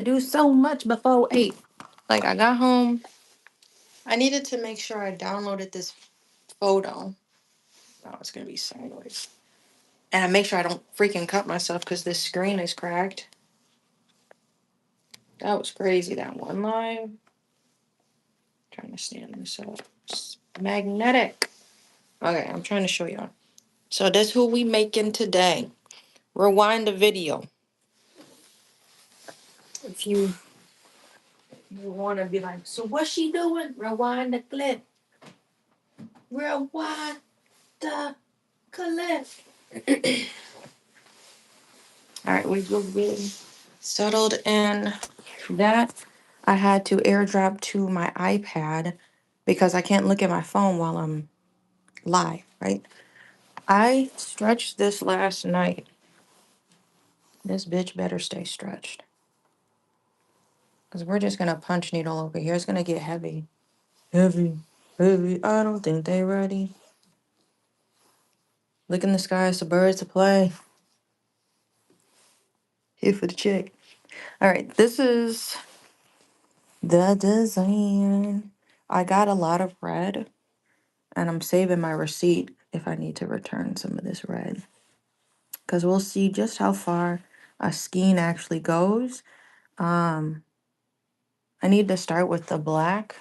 do so much before 8. Like, I got home. I needed to make sure I downloaded this photo. Oh, it's going to be sideways. And I make sure I don't freaking cut myself because this screen is cracked. That was crazy, that one live. Trying to stand this up. It's magnetic. Okay, I'm trying to show y'all. So this who we making today. Rewind the video. If you want to be like, so what's she doing? Rewind the clip. Rewind the clip. All right, we will be settled in that. I had to airdrop to my iPad because I can't look at my phone while I'm live, right? I stretched this last night. This bitch better stay stretched. Because we're just going to punch needle over here. It's going to get heavy. Heavy, heavy. I don't think they ready. Look in the sky. It's the birds to play. Here for the chick. All right. This is the design. I got a lot of red. And I'm saving my receipt if I need to return some of this red. Because we'll see just how far a skein actually goes. Um, I need to start with the black.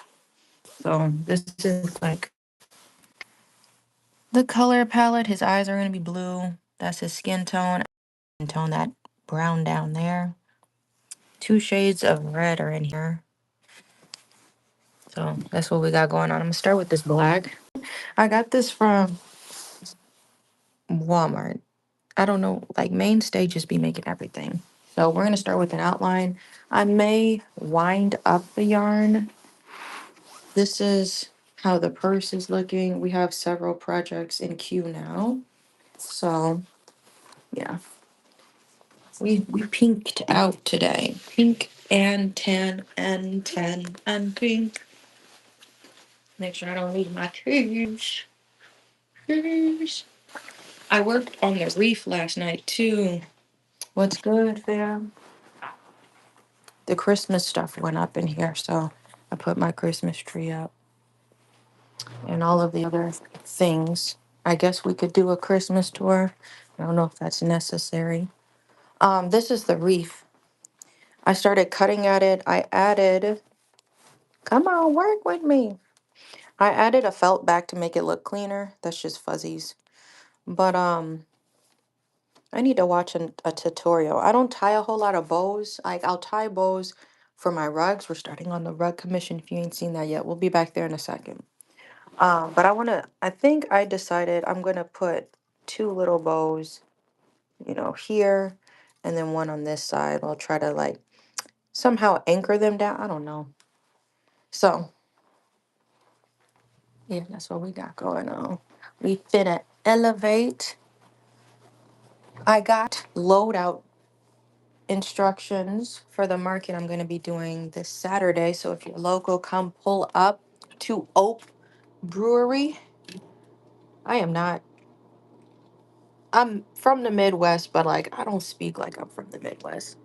So this is like the color palette. His eyes are going to be blue. That's his skin tone. And tone that brown down there. 2 shades of red are in here. So that's what we got going on. I'm going to start with this black. I got this from Walmart. I don't know, like Mainstay just be making everything. So we're going to start with an outline. I may wind up the yarn. This is how the purse is looking. We have several projects in queue now. So yeah, we pinked out today. Pink and tan and pink. Make sure I don't leave my keys. Keys. I worked on the reef last night too. What's good, fam? The Christmas stuff went up in here, so I put my Christmas tree up and all of the other things. I guess we could do a Christmas tour. I don't know if that's necessary. This is the reef. I started cutting at it. I added, come on, work with me. I added a felt back to make it look cleaner. That's just fuzzies. But I need to watch a tutorial. I don't tie a whole lot of bows. Like I'll tie bows for my rugs. We're starting on the rug commission. If you ain't seen that yet, we'll be back there in a second. But I think I decided I'm gonna put 2 little bows, here, and then one on this side. I'll try to like somehow anchor them down. I don't know. So yeah, that's what we got going on. We finna elevate. I got loadout instructions for the market I'm gonna be doing this Saturday. So if you're local, come pull up to Oak Brewery. I am not I'm from the Midwest, but like I don't speak like I'm from the Midwest.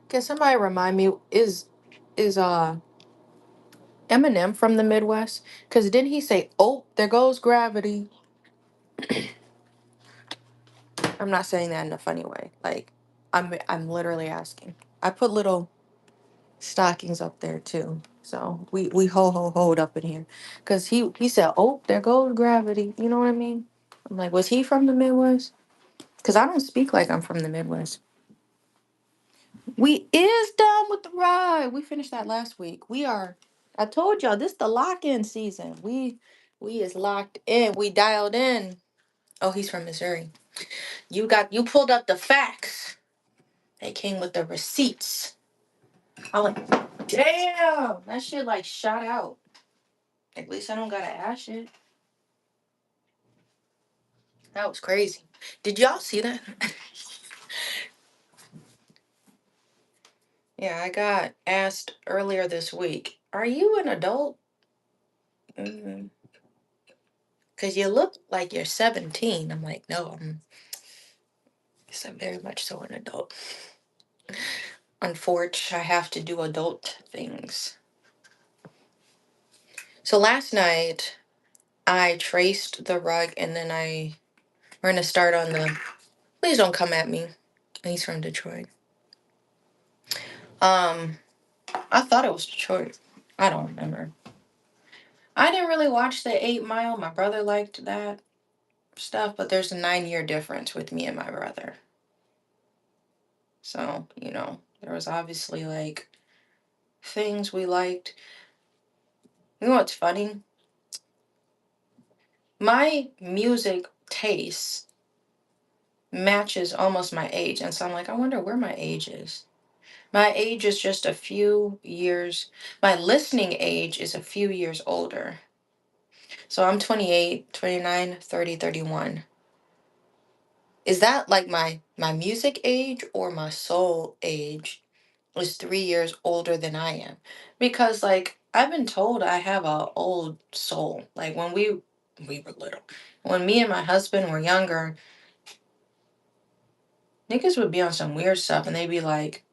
Can somebody remind me, is Eminem from the Midwest? Cause didn't he say, "Oh, there goes gravity"? I'm not saying that in a funny way. Like I'm literally asking. I put little stockings up there too. So we hoed up in here. Cause he said, "Oh, there goes gravity." You know what I mean? I'm like, was he from the Midwest? Cause I don't speak like I'm from the Midwest. We is done with the ride. We finished that last week. We are. I told y'all this the lock-in season. We is locked in. We dialed in. Oh, he's from Missouri. You pulled up the facts. They came with the receipts. I'm like, damn, that shit like shot out. At least I don't gotta ash it. That was crazy. Did y'all see that? Yeah, I got asked earlier this week. Are you an adult? Because you look like you're 17. I'm like, no, I'm Yes, I'm very much so an adult. Unfortunately, I have to do adult things. So last night, I traced the rug and then we're gonna start on the, please don't come at me. He's from Detroit. Um, I thought it was Detroit. I don't remember. I didn't really watch the 8 Mile. My brother liked that stuff, but there's a 9 year difference with me and my brother. So, there was obviously like things we liked. You know what's funny? My music taste matches almost my age. And so I'm like, I wonder where my age is. My age is just a few years. My listening age is a few years older. So I'm 28, 29, 30, 31. Is that like my music age or my soul age is 3 years older than I am? Because like I've been told I have a old soul. Like when we were little. When me and my husband were younger, niggas would be on some weird stuff and they'd be like,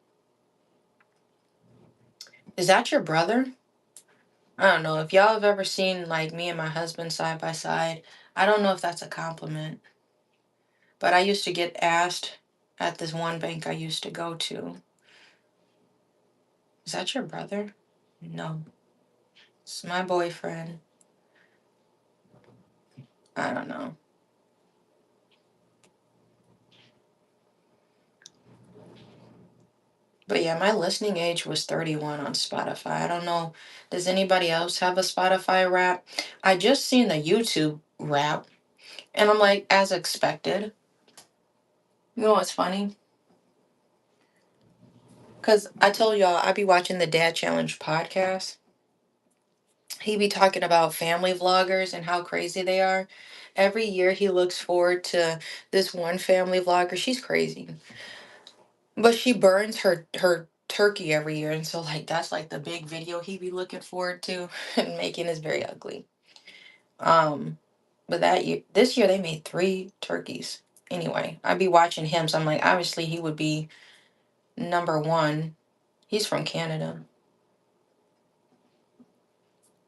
"Is that your brother?" I don't know. If y'all have ever seen like me and my husband side by side, I don't know if that's a compliment. But I used to get asked at this one bank I used to go to, "Is that your brother?" No, it's my boyfriend. I don't know. But yeah, my listening age was 31 on Spotify. I don't know. Does anybody else have a Spotify rap? I just seen the YouTube rap, and I'm like, as expected. You know what's funny? Because I told y'all I be watching the Dad Challenge podcast. He be talking about family vloggers and how crazy they are. Every year he looks forward to this one family vlogger. She's crazy. But she burns her turkey every year, and so like that's like the big video he be looking forward to and making is very ugly. Um but this year they made 3 turkeys. Anyway, I'd be watching him, so I'm like, obviously he would be number one. He's from Canada,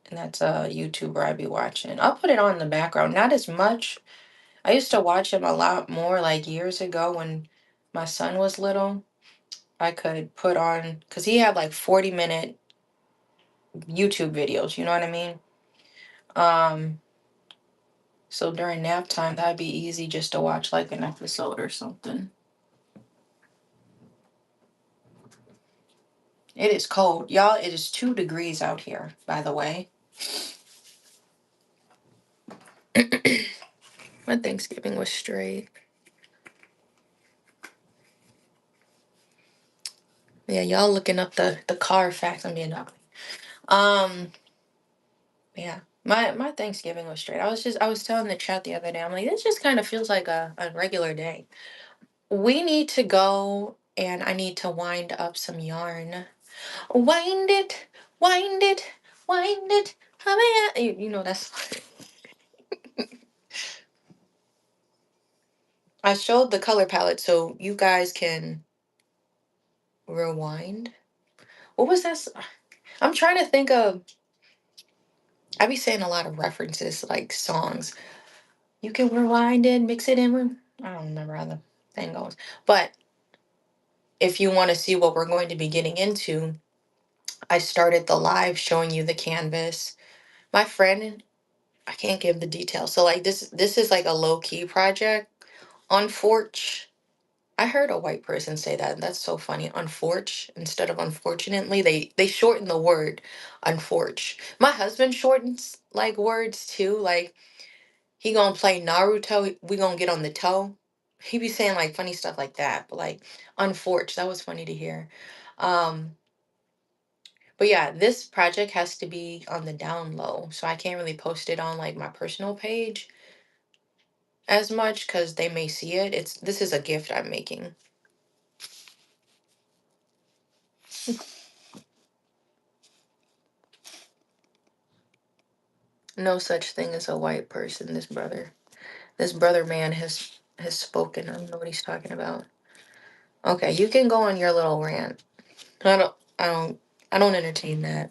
and that's a YouTuber I'd be watching. I'll put it on in the background. Not as much. I used to watch him a lot more like years ago when my son was little. I could put on, because he had like 40-minute YouTube videos, you know what I mean? Um, so during nap time, that'd be easy just to watch like an episode or something. It is cold. Y'all, it is 2 degrees out here, by the way. My Thanksgiving was straight. Yeah, y'all looking up the car facts. I'm being ugly. Um, yeah. My Thanksgiving was straight. I was telling the chat the other day, I'm like, this just kind of feels like a regular day. We need to go and I need to wind up some yarn. Wind it, wind it, wind it. You know that's. I showed the color palette so you guys can rewind. What was that? I'm trying to think of. I be saying a lot of references like songs. You can rewind it, mix it in with. I don't remember how the thing goes. But if you want to see what we're going to be getting into, I started the live showing you the canvas. My friend, I can't give the details. So like this is like a low key project. Unfortunately, I heard a white person say that. That's so funny. Unfortunate instead of unfortunately, they shorten the word unfortunate. My husband shortens like words too. Like he gonna play Naruto, we gonna get on the toe. He be saying like funny stuff like that. But like unfortunate, that was funny to hear. Um, but yeah, this project has to be on the down low, so I can't really post it on like my personal page as much because they may see it. This is a gift I'm making. No such thing as a white person, this brother man has has spoken. I don't know what he's talking about. Okay, you can go on your little rant. I don't. I don't. I don't entertain that.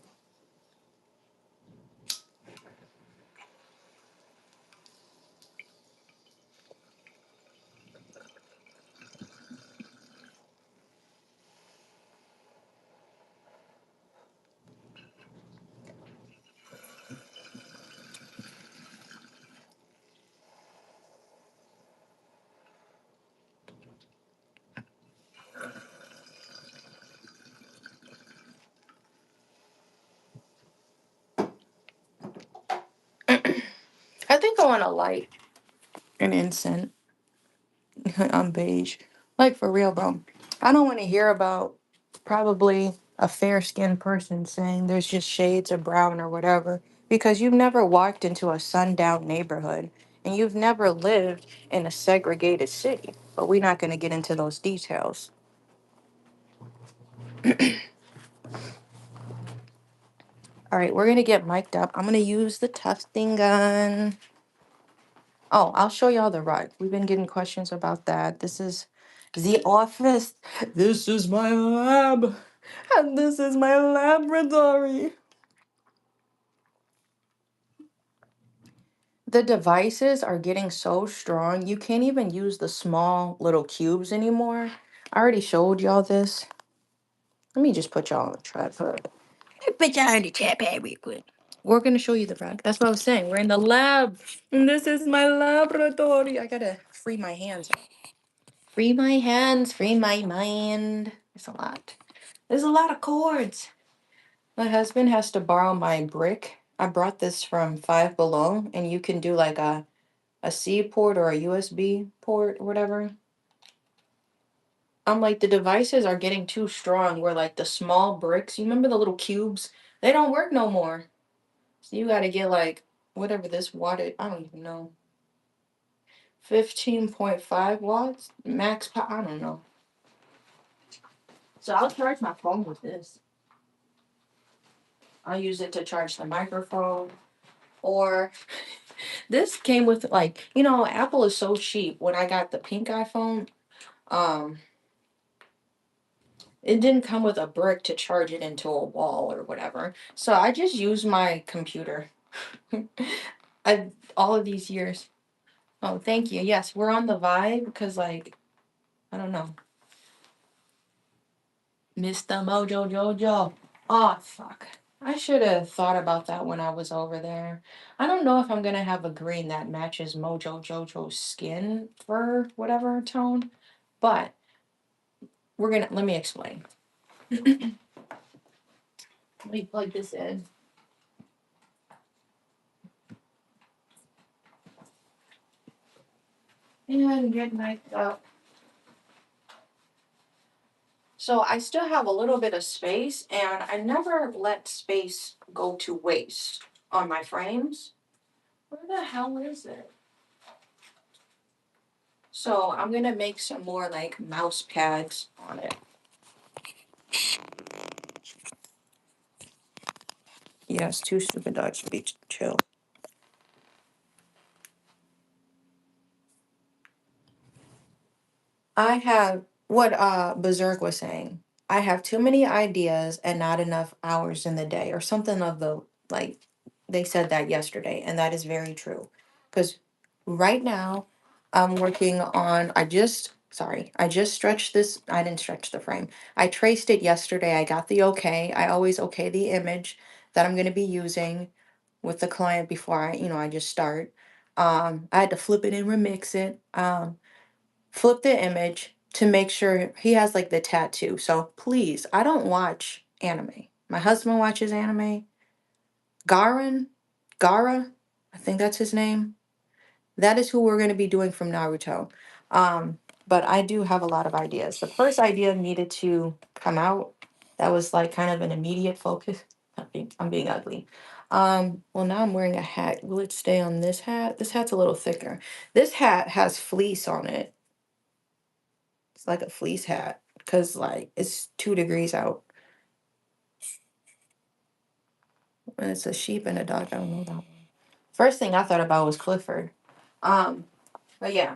I think I want to light an incense on beige. Like for real, bro. I don't want to hear about probably a fair skinned person saying there's just shades of brown or whatever because you've never walked into a sundown neighborhood and you've never lived in a segregated city. But we're not going to get into those details. All right, we're going to get mic'd up. I'm going to use the tufting gun. Oh, I'll show y'all the rug. We've been getting questions about that. This is the office. This is my lab. And this is my laboratory. The devices are getting so strong, you can't even use the small little cubes anymore. I already showed y'all this. Let me just put y'all on the tripod. Let me put y'all on the tripod real quick. We're gonna show you the rug. That's what I was saying. We're in the lab. And this is my laboratory. I gotta free my hands. Free my hands, free my mind. It's a lot. There's a lot of cords. My husband has to borrow my brick. I brought this from Five Below, and you can do like a C port or a USB port or whatever. I'm like, the devices are getting too strong where like the small bricks, you remember the little cubes? They don't work no more. So you gotta get like whatever this wattage, I don't even know. 15.5 watts? Max power, I don't know. So I'll charge my phone with this. I'll use it to charge the microphone. Or this came with like, Apple is so cheap. When I got the pink iPhone, um, it didn't come with a brick to charge it into a wall or whatever. So I just used my computer. I all of these years. Oh, thank you. Yes, we're on the vibe because like, I don't know. Mr. Mojo Jojo. Oh fuck. I should have thought about that when I was over there. I don't know if I'm gonna have a green that matches Mojo Jojo's skin fur, whatever tone, but let me explain. Let me plug this in. And get mic'd up. So I still have a little bit of space, and I never let space go to waste on my frames. Where the hell is it? So I'm gonna make some more like mouse pads on it. Yes, two stupid dogs should be chill. I have what Berserk was saying. I have too many ideas and not enough hours in the day, or something of the like. They said that yesterday, and that is very true. Because right now, I'm working on. I just stretched this. I didn't stretch the frame. I traced it yesterday. I got the okay. I always okay the image that I'm going to be using with the client before I just start. I had to flip it and remix it. Flip the image to make sure he has like the tattoo. So please, I don't watch anime. My husband watches anime. Garan, Gaara, I think that's his name. That is who we're going to be doing from Naruto. But I do have a lot of ideas. The first idea needed to come out. That was like kind of an immediate focus. I'm being ugly. Well, now I'm wearing a hat. Will it stay on this hat? This hat's a little thicker. This hat has fleece on it. It's like a fleece hat because like it's 2 degrees out. And it's a sheep and a dog. I don't know that one. First thing I thought about was Clifford. Um, but yeah,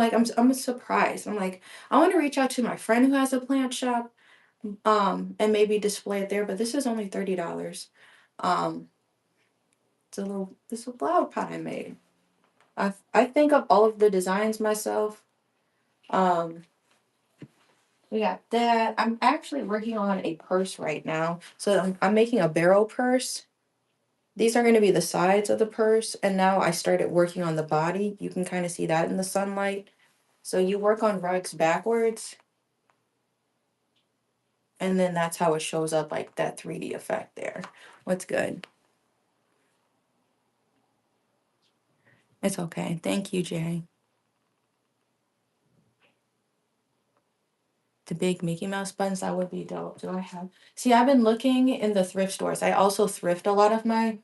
I'm surprised. I'm like, I want to reach out to my friend who has a plant shop, and maybe display it there, but this is only $30. Um, this is a flower pot I made. I think of all of the designs myself. Um, we got that. I'm actually working on a purse right now. So I'm making a barrel purse. These are going to be the sides of the purse, and now I started working on the body. You can kind of see that in the sunlight. So you work on rugs backwards, and then that's how it shows up like that 3D effect there. What's good? It's okay. Thank you, Jay. The big Mickey Mouse buttons, that would be dope. Do I have? See, I've been looking in the thrift stores. I also thrift a lot of my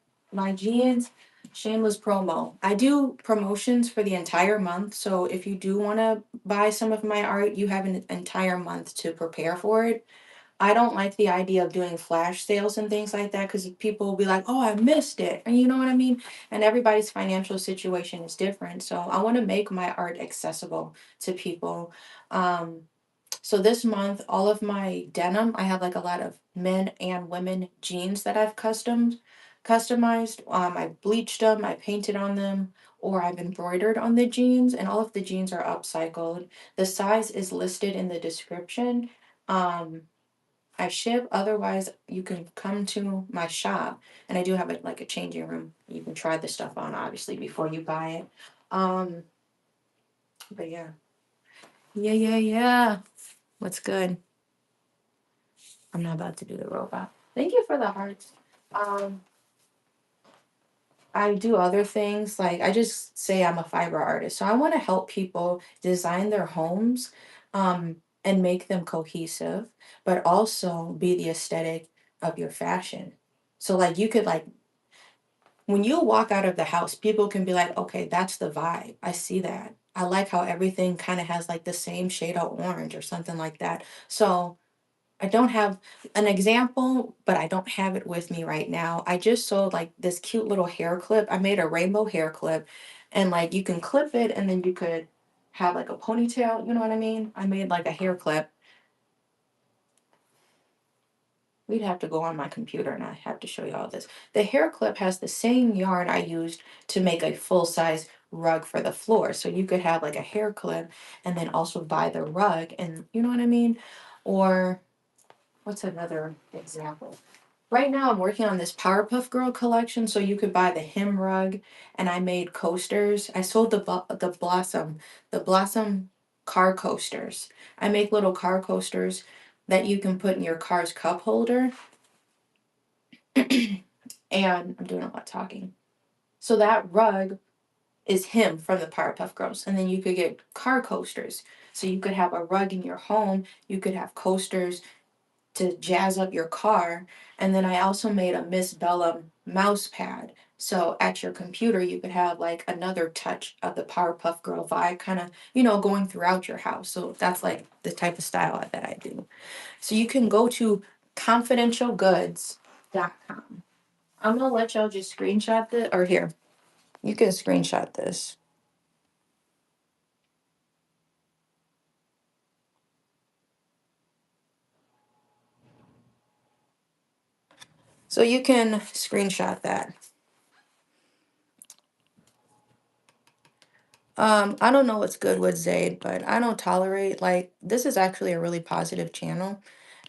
jeans. Shameless promo. I do promotions for the entire month, so if you do want to buy some of my art, you have an entire month to prepare for it. I don't like the idea of doing flash sales and things like that because people will be like, "Oh, I missed it," and you know what I mean. And everybody's financial situation is different, so I want to make my art accessible to people. Um, so this month, all of my denim, I have like a lot of men and women jeans that I've customized. I bleached them, I painted on them, or I've embroidered on the jeans, and all of the jeans are upcycled. The size is listed in the description. Um, I ship, otherwise you can come to my shop, and I do have it like a changing room. You can try the stuff on obviously before you buy it. Um, but yeah. Yeah. What's good? I'm not about to do the robot. Thank you for the hearts. Um, I do other things like I just say I'm a fiber artist. So I want to help people design their homes and make them cohesive, but also be the aesthetic of your fashion. So like you could like when you walk out of the house, people can be like, okay, that's the vibe. I see that. I like how everything kind of has like the same shade of orange or something like that. So I don't have an example, but I don't have it with me right now. I just sold like this cute little hair clip. I made a rainbow hair clip, and like you can clip it and then you could have like a ponytail, you know what I mean? I made like a hair clip. We'd have to go on my computer and I have to show you all this. The hair clip has the same yarn I used to make a full size rug for the floor. So you could have like a hair clip and then also buy the rug, and you know what I mean? Or what's another example? Right now, I'm working on this Powerpuff Girl collection, so you could buy the hem rug, and I made coasters. I sold the Blossom car coasters. I make little car coasters that you can put in your car's cup holder, and I'm doing a lot of talking. So that rug is him from the Powerpuff Girls, and then you could get car coasters. So you could have a rug in your home. You could have coasters to jazz up your car. And then I also made a Miss Bellum mouse pad. So at your computer, you could have like another touch of the Powerpuff Girl vibe, kind of, going throughout your house. So that's like the type of style that I do. So you can go to confidentialgoods.com. I'm gonna let y'all just screenshot this, or here, you can screenshot this. So you can screenshot that. I don't know what's good with Zayd, but I don't tolerate like this is actually a really positive channel.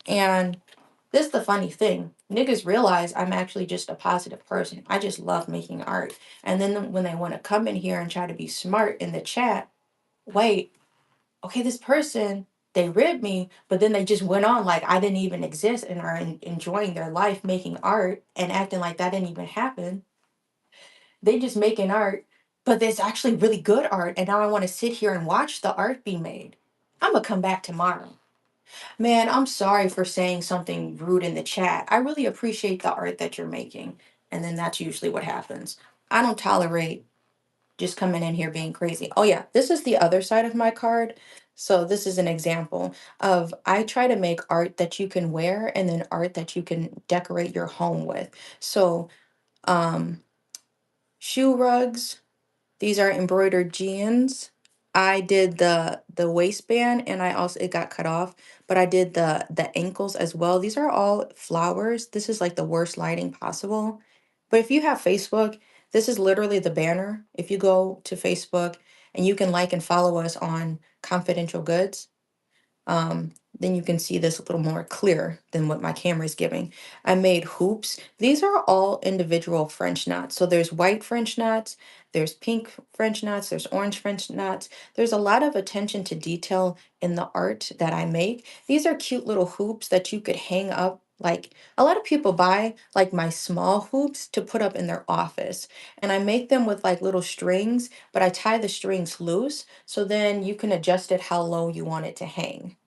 And this is the funny thing. Niggas realize I'm actually just a positive person. I just love making art. And then when they want to come in here and try to be smart in the chat, wait, okay, this person, they ribbed me, but then they just went on like I didn't even exist and are enjoying their life making art and acting like that didn't even happen. They just making art, but it's actually really good art. And now I want to sit here and watch the art be made. I'm going to come back tomorrow. Man, I'm sorry for saying something rude in the chat. I really appreciate the art that you're making. And then that's usually what happens. I don't tolerate just coming in here being crazy. Oh, yeah, this is the other side of my card. So, this is an example of I try to make art that you can wear and then art that you can decorate your home with. So, um, shoe rugs, these are embroidered jeans. I did the waistband, and I also it got cut off, but I did the ankles as well. These are all flowers. This is like the worst lighting possible. But if you have Facebook, this is literally the banner. If you go to Facebook and you can like and follow us on Confidential Goods, then you can see this a little more clear than what my camera is giving. I made hoops. These are all individual French knots. So there's white French knots, there's pink French knots, there's orange French knots. There's a lot of attention to detail in the art that I make. These are cute little hoops that you could hang up. Like a lot of people buy like my small hoops to put up in their office. And I make them with like little strings, but I tie the strings loose so then you can adjust it how low you want it to hang.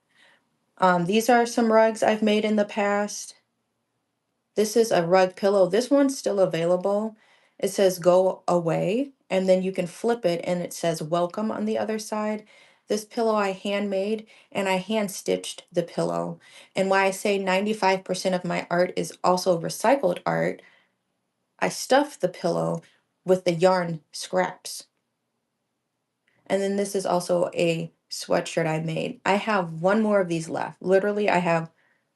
These are some rugs I've made in the past. This is a rug pillow. This one's still available. It says go away, and then you can flip it and it says welcome on the other side. This pillow I handmade and I hand stitched the pillow. And why I say 95% of my art is also recycled art, I stuffed the pillow with the yarn scraps. And then this is also a sweatshirt I made. I have one more of these left. Literally, I have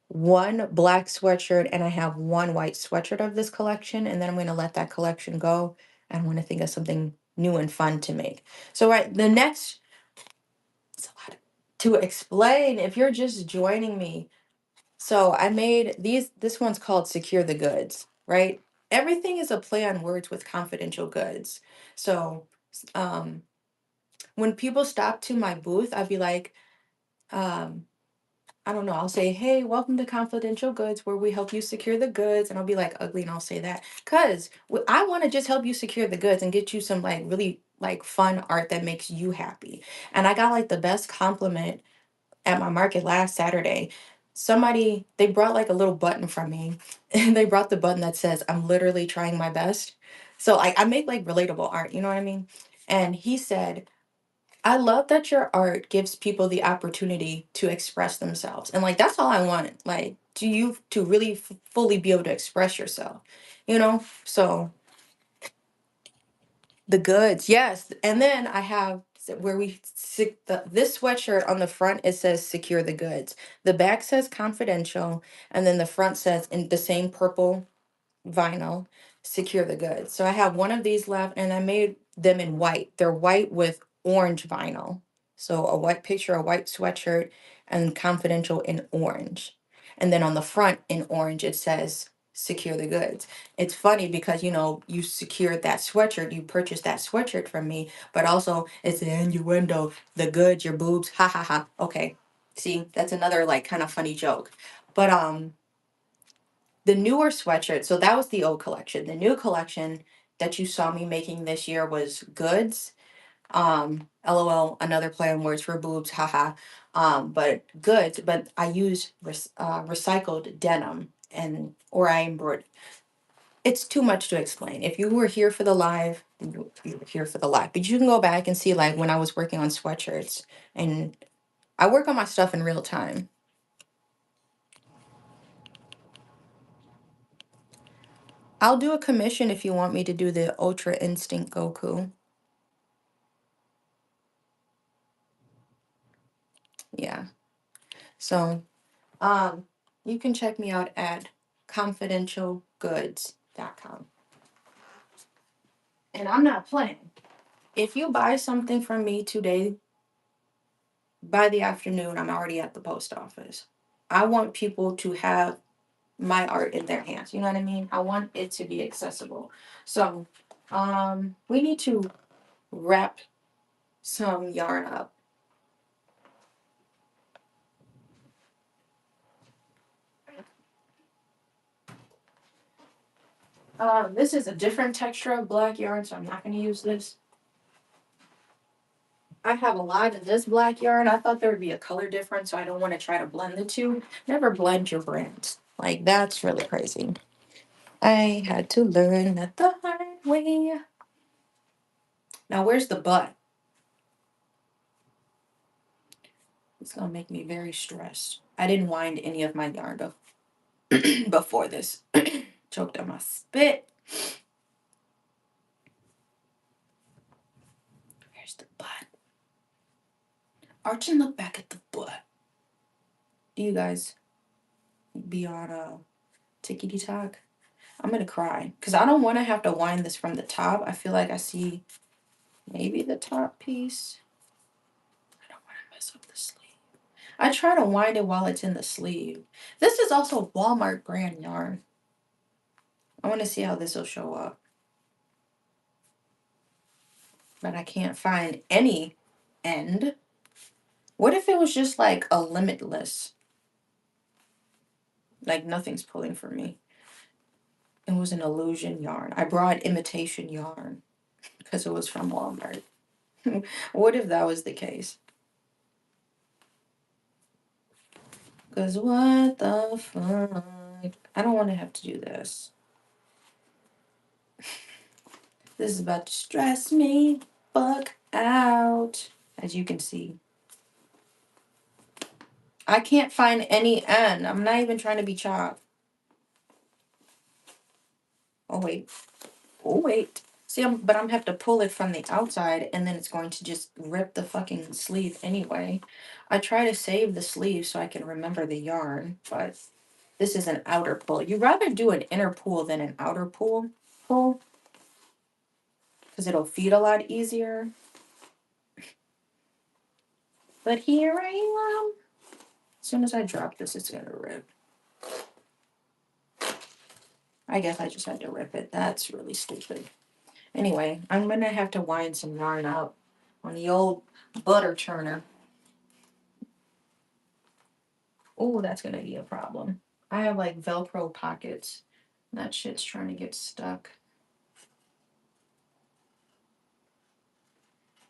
one black sweatshirt and I have one white sweatshirt of this collection, and then I'm going to let that collection go and I'm going to think of something new and fun to make. So right, the next it's a lot to explain if you're just joining me. So I made these this one's called Secure the Goods, right? Everything is a play on words with confidential goods. So um when people stop to my booth, I'd be like, um I don't know, I'll say, hey, welcome to Confidential Goods, where we help you secure the goods. And I'll be like ugly and I'll say that. Because I want to just help you secure the goods and get you some like really like fun art that makes you happy. And I got like the best compliment at my market last Saturday. Somebody, they brought like a little button from me and they brought the button that says, I'm literally trying my best. So like I make like relatable art, you know what I mean? And he said, I love that your art gives people the opportunity to express themselves. And like that's all I want. Like do you to really fully be able to express yourself, you know? So the goods, yes. And then I have where this sweatshirt on the front it says secure the goods. The back says confidential, and then the front says in the same purple vinyl, secure the goods. So I have one of these left and I made them in white. They're white with orange vinyl. So a white picture, a white sweatshirt, and confidential in orange. And then on the front in orange, it says secure the goods. It's funny because you secured that sweatshirt, you purchased that sweatshirt from me, but also it's the innuendo, the goods, your boobs, ha ha ha. Okay. See, that's another like kind of funny joke. But the newer sweatshirt, so that was the old collection. The new collection that you saw me making this year was goods. LOL, another play on words for boobs, haha. But goods, but I use recycled denim and or I embroidered. It's too much to explain. If you were here for the live, you were here for the live. But you can go back and see like when I was working on sweatshirts, and I work on my stuff in real time. I'll do a commission if you want me to do the Ultra Instinct Goku. Yeah. So, um, you can check me out at confidentialgoods.com. And I'm not playing. If you buy something from me today, by the afternoon, I'm already at the post office. I want people to have my art in their hands. You know what I mean? I want it to be accessible. So, we need to wrap some yarn up. This is a different texture of black yarn, so I'm not going to use this. I have a lot of this black yarn. I thought there would be a color difference, so I don't want to try to blend the two. Never blend your brands. Like, that's really crazy. I had to learn that the hard way. Now, where's the butt? It's going to make me very stressed. I didn't wind any of my yarn before this. Choked on my spit. Where's the butt? Arch and look back at the butt. You guys be on a tickety tock? I'm gonna cry because I don't want to have to wind this from the top. I feel like I see maybe the top piece. I don't want to mess up the sleeve. I try to wind it while it's in the sleeve. This is also Walmart brand yarn. I want to see how this will show up. But I can't find any end. What if it was just like a limitless? Like nothing's pulling for me. It was an illusion yarn. I brought imitation yarn because it was from Walmart. What if that was the case? Because what the fuck? I don't want to have to do this. This is about to stress me fuck out. As you can see. I can't find any end. I'm not even trying to be chopped. Oh, wait. Oh, wait. See, but I'm have to pull it from the outside, and then it's going to just rip the fucking sleeve anyway. I try to save the sleeve so I can remember the yarn, but this is an outer pull. You'd rather do an inner pull than an outer pull, because it'll feed a lot easier. But here I am. As soon as I drop this, it's gonna rip. I guess I just had to rip it. That's really stupid. Anyway, I'm gonna have to wind some yarn out on the old butter churner. Oh, that's gonna be a problem. I have like Velcro pockets. That shit's trying to get stuck.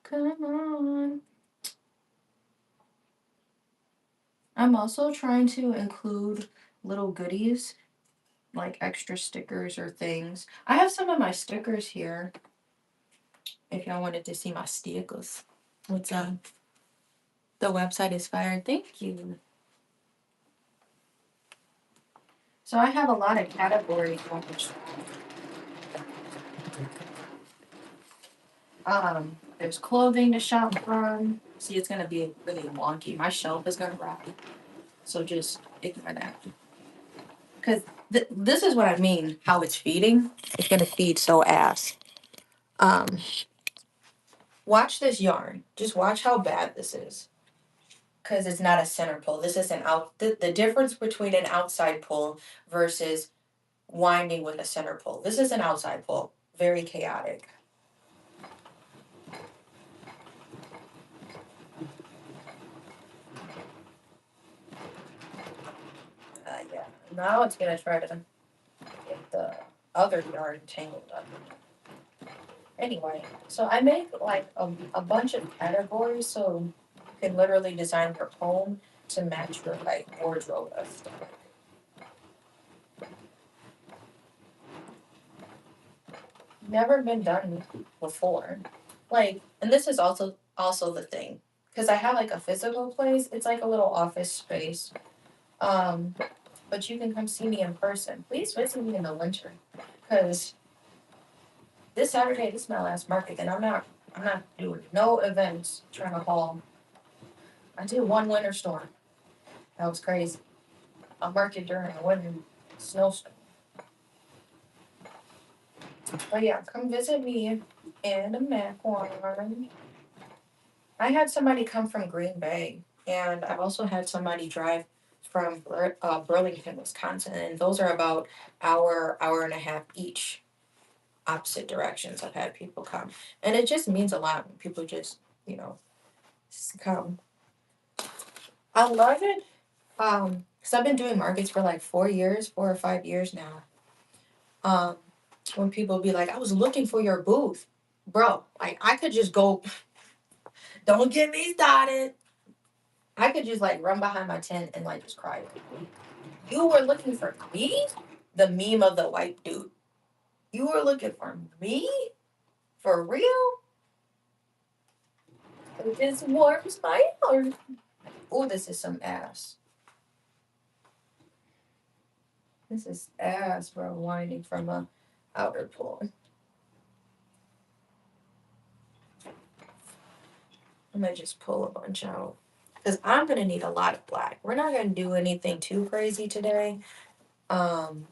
Come on. I'm also trying to include little goodies, like extra stickers or things. I have some of my stickers here. If y'all wanted to see my stickers. What's up? The website is fired. Thank you. So I have a lot of categories. There's clothing to shop from. See, it's gonna be really wonky. My shelf is gonna wrap. So just ignore that. Because this is what I mean, how it's feeding. It's gonna feed so ass. Um, watch this yarn. Just watch how bad this is. Because it's not a center pull. This is an out. The difference between an outside pull versus winding with a center pull. This is an outside pull. Very chaotic. Yeah. Now it's gonna try to get the other yarn tangled up. Anyway, so I make like a bunch of categories so you can literally design your home to match your like wardrobe aesthetic. Never been done before. Like, and this is also the thing. Because I have like a physical place, it's like a little office space. Um, but you can come see me in person. Please visit me in the winter. Because this Saturday, this is my last market, and I'm not doing no events trying to haul. I did one winter storm. That was crazy. A market during a winter snowstorm. But yeah, come visit me in the Macquarie. I had somebody come from Green Bay, and I've also had somebody drive from Burlington, Wisconsin, and those are about hour and a half each, opposite directions. I've had people come, and it just means a lot when people just come. I love it, because I've been doing markets for like 4 years, 4 or 5 years now. Um, when people be like, "I was looking for your booth," bro, like I could just go. Don't get me started. I could just like run behind my tent and like just cry. You were looking for me? The meme of the white dude. You were looking for me? For real? This warms my heart. Oh, this is some ass. This is ass, bro, winding from a outer pull. I might just pull a bunch out. because I'm gonna need a lot of black. We're not gonna do anything too crazy today. Um,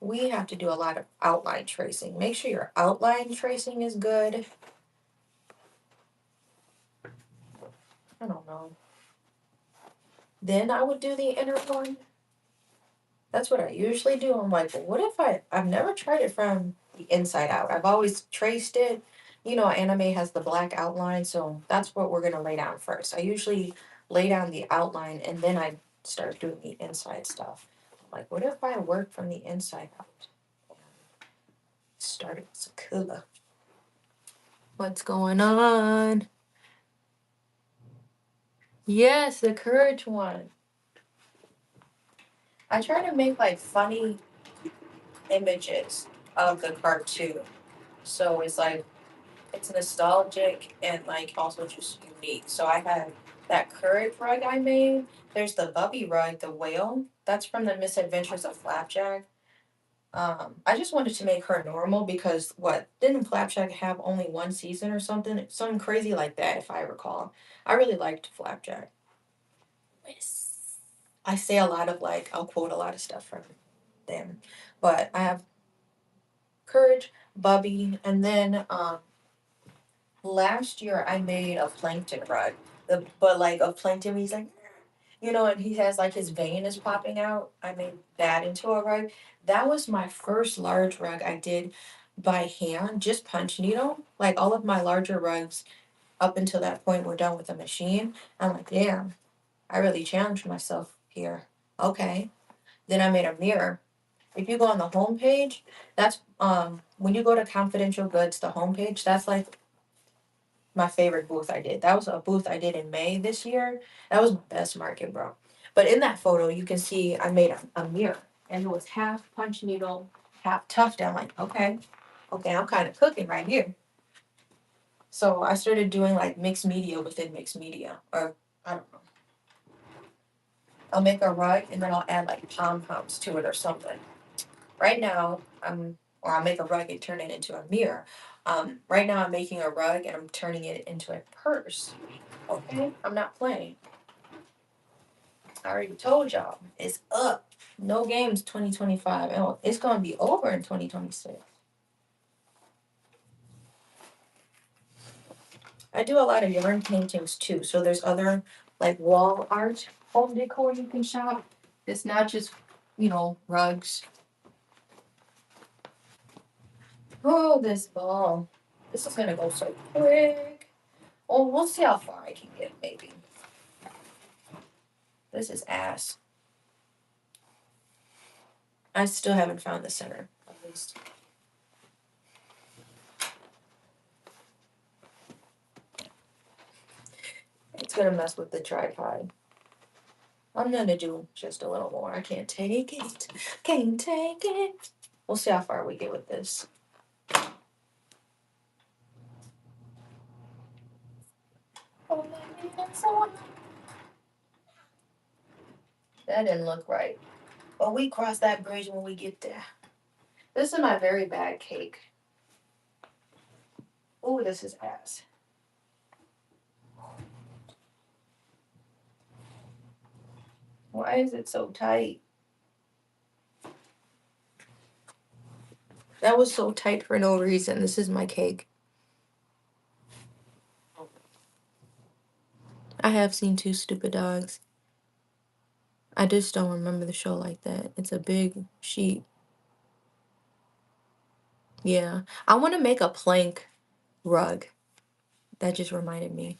we have to do a lot of outline tracing. Make sure your outline tracing is good. I don't know. Then I would do the inner one. That's what I usually do. I'm like, well, what if I've never tried it from the inside out. I've always traced it. You know, anime has the black outline, so that's what we're gonna lay down first. I usually lay down the outline and then I start doing the inside stuff. I'm like, what if I work from the inside out? Started Sakula. What's going on? Yes, the courage one. I try to make like funny images of the cartoon. So it's like it's nostalgic and like also just unique. So I had that courage rug I made. There's the Bubby rug, the whale. That's from the Misadventures of Flapjack. I just wanted to make her normal because what didn't Flapjack have only one season or something? Something crazy like that, if I recall. I really liked Flapjack. Yes. I say a lot of like I'll quote a lot of stuff from them, but I have courage, Bubby, and then last year I made a plankton rug. But like a plankton, he's like, you know, and he has like his vein is popping out. I made that into a rug. That was my first large rug I did by hand, just punch needle. Like all of my larger rugs up until that point were done with a machine. I'm like, damn, I really challenged myself here. Okay. Then I made a mirror. If you go on the home page, that's when you go to Confidential Goods, the homepage, that's like my favorite booth I did. That was a booth I did in May this year. That was my best market, bro. But in that photo, you can see I made a mirror, and it was half punch needle, half tufted. I'm like, okay, I'm kind of cooking right here. So I started doing like mixed media within mixed media, or I don't know. I'll make a rug and then I'll add like pom poms to it or something. Right now, or I'll make a rug and turn it into a mirror. Right now, I'm making a rug and I'm turning it into a purse. Okay, I'm not playing. I already told y'all, it's up. No games 2025. Oh, it's gonna be over in 2026. I do a lot of yarn paintings too. So there's other like wall art, home decor you can shop. It's not just, rugs. Oh, this ball. This is gonna go so quick. Oh, we'll see how far I can get, maybe. This is ass. I still haven't found the center, at least. It's gonna mess with the tripod. I'm gonna do just a little more. I can't take it. Can't take it. We'll see how far we get with this. That didn't look right. But we cross that bridge when we get there. This is my very bad cake. Ooh, this is ass. Why is it so tight? That was so tight for no reason. This is my cake. I have seen Two Stupid Dogs. I just don't remember the show like that. It's a big sheet. Yeah. I want to make a plank rug. That just reminded me.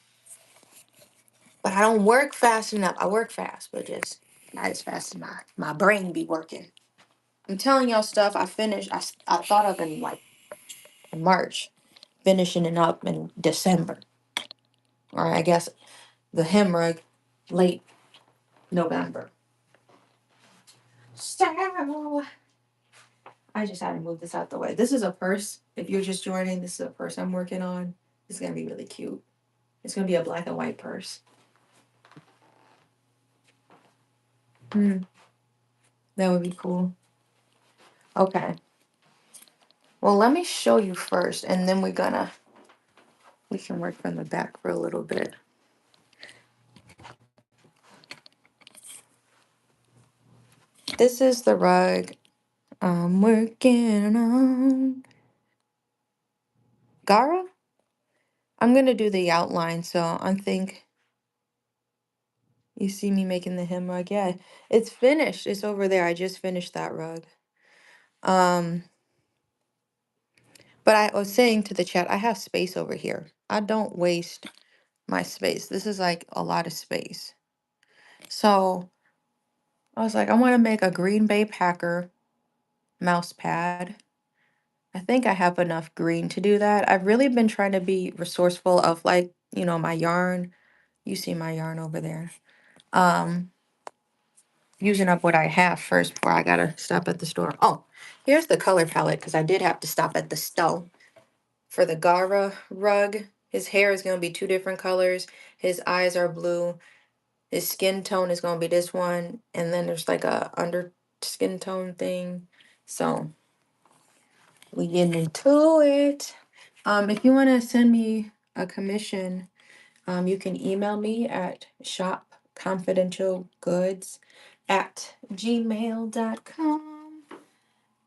But I don't work fast enough. I work fast, but just not as fast as my brain be working. I'm telling y'all stuff I finished. I thought of in like in March, finishing it up in December. Or I guess the hem rug late November. So I just had to move this out the way. This is a purse. If you're just joining, this is a purse I'm working on. It's gonna be really cute. It's gonna be a black and white purse. That would be cool. Okay. Well, let me show you first, and then we can work from the back for a little bit. This is the rug I'm working on. Gaara? I'm gonna do the outline, so I think you see me making the hem rug. Yeah, it's finished. It's over there. I just finished that rug. Um, but I was saying to the chat, I have space over here. I don't waste my space. This is like a lot of space. So I was like, I want to make a Green Bay Packer mouse pad. I think I have enough green to do that. I've really been trying to be resourceful of like, my yarn. You see my yarn over there. Um, Using up what I have first before I gotta stop at the store. Oh, here's the color palette because I did have to stop at the store for the Gaara rug. His hair is gonna be two different colors. His eyes are blue. His skin tone is gonna be this one, and then there's like a under skin tone thing. So we get into it. If you want to send me a commission, you can email me at shopconfidentialgoods@gmail.com.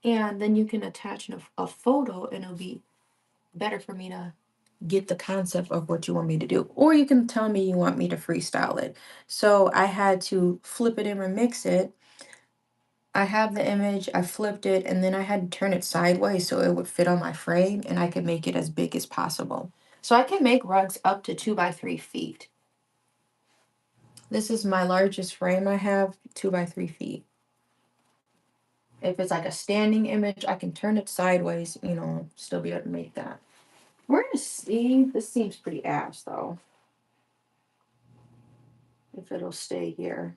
And then you can attach a photo, and it'll be better for me to get the concept of what you want me to do. Or you can tell me you want me to freestyle it. So I had to flip it and remix it. I have the image, I flipped it, and then I had to turn it sideways so it would fit on my frame and I could make it as big as possible. So I can make rugs up to 2 by 3 feet. This is my largest frame I have, 2 by 3 feet. If it's like a standing image, I can turn it sideways, still be able to make that. We're gonna see. This seems pretty ass though. If it'll stay here.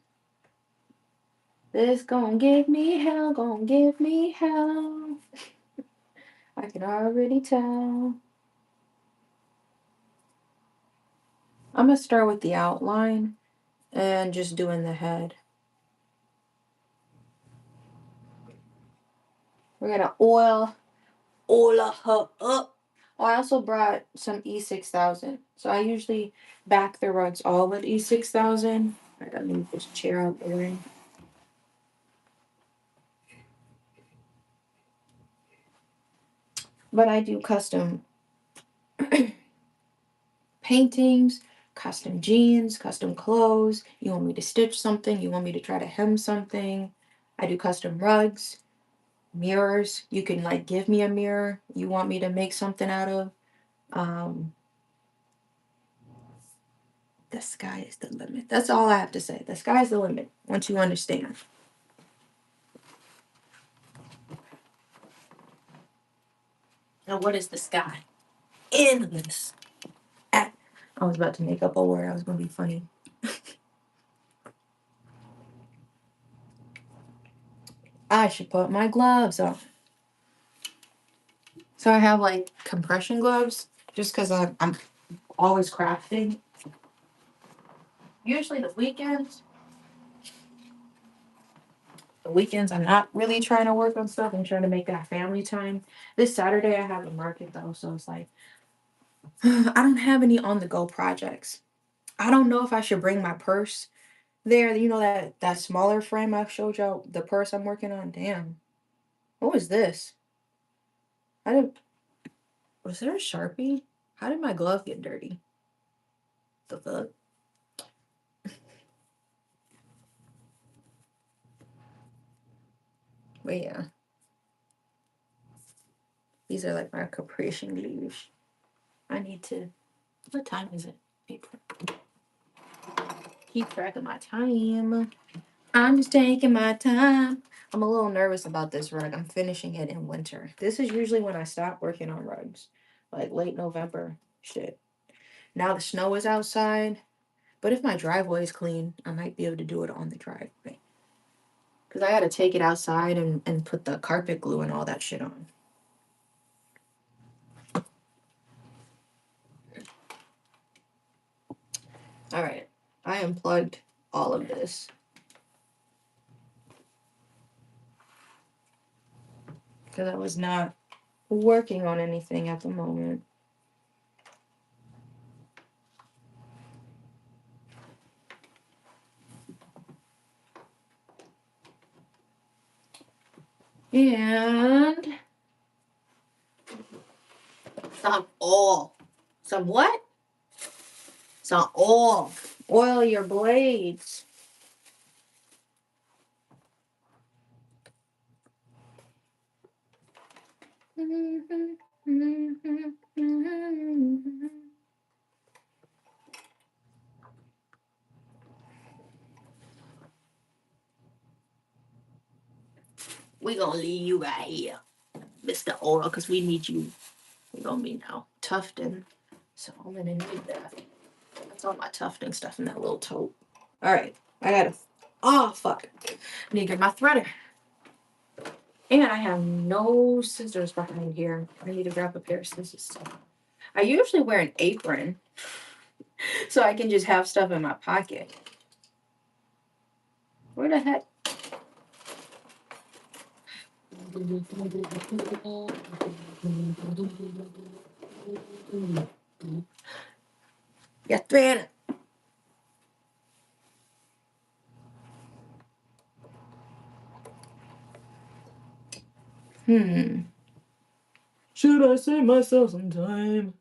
This gonna give me hell, gonna give me hell. I can already tell. I'm gonna start with the outline and just doing the head. We're gonna oil her up. Oh, I also brought some E6000. So I usually back the rugs all with E6000. I gotta move this chair out the way. But I do custom paintings, custom jeans, custom clothes. You want me to stitch something? You want me to try to hem something? I do custom rugs, mirrors. You can like give me a mirror you want me to make something out of. Um, the sky is the limit. That's all I have to say. The sky's the limit once you understand. Now, what is the sky? Endless. Ah, I was about to make up a word. I was going to be funny. I should put my gloves on. So I have like compression gloves just because I'm always crafting. Usually the weekends I'm not really trying to work on stuff. I'm trying to make that family time. This Saturday I have a market though, so it's like I don't have any on the go projects. I don't know if I should bring my purse there. That smaller frame I showed y'all, the purse I'm working on. Damn. What was this? I didn't Was there a Sharpie? How did my glove get dirty? The fuck? But yeah. These are like my capricious glues. I need to what time is it? Keep track of my time. I'm just taking my time. I'm a little nervous about this rug. I'm finishing it in winter. This is usually when I stop working on rugs. Like late November. Shit. Now the snow is outside. But if my driveway is clean, I might be able to do it on the driveway. Because I got to take it outside and put the carpet glue and all that shit on. All right. I unplugged all of this. Because I was not working on anything at the moment. And some oil. Some what? Some oil. Oil your blades. We're gonna leave you right here, Mr. Oil, because we need you. We're gonna be now tufting. So I'm gonna need that. That's all my tufting stuff in that little tote. Alright, I gotta. Oh, fuck. I need to get my threader. And I have no scissors behind here. I need to grab a pair of scissors. I usually wear an apron so I can just have stuff in my pocket. Where the heck? Yeah, thread. Should I save myself some time?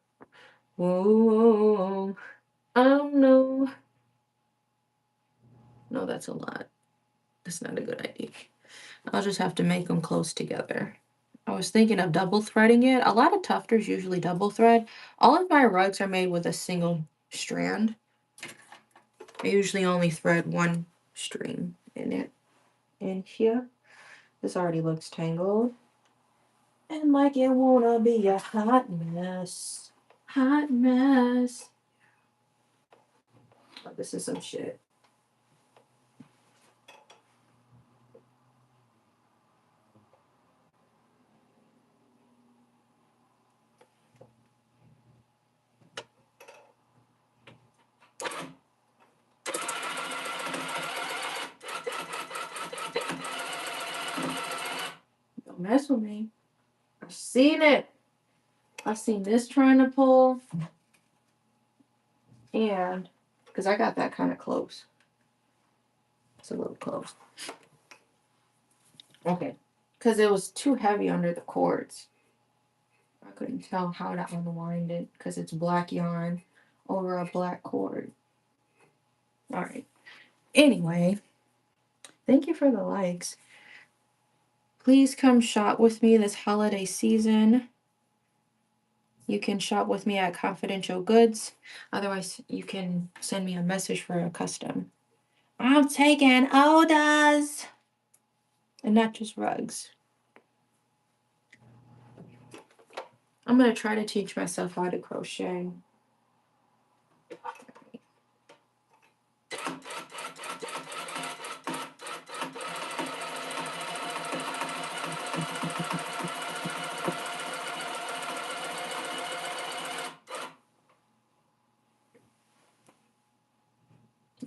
Whoa. No. No, that's a lot. That's not a good idea. I'll just have to make them close together. I was thinking of double threading it. A lot of tufters usually double thread. All of my rugs are made with a single strand. I usually only thread one string in it. In here. This already looks tangled. And like it wanna be a hot mess. Hot mess. Oh, this is some shit. Don't mess with me. I've seen it. I've seen this trying to pull. And because I got that kind of close. It's a little close. Okay. Because it was too heavy under the cords. I couldn't tell how to unwind it because it's black yarn over a black cord. All right. Anyway, thank you for the likes. Please come shop with me this holiday season. You can shop with me at Confidential Goods. Otherwise, you can send me a message for a custom. I'm taking orders. And not just rugs. I'm going to try to teach myself how to crochet.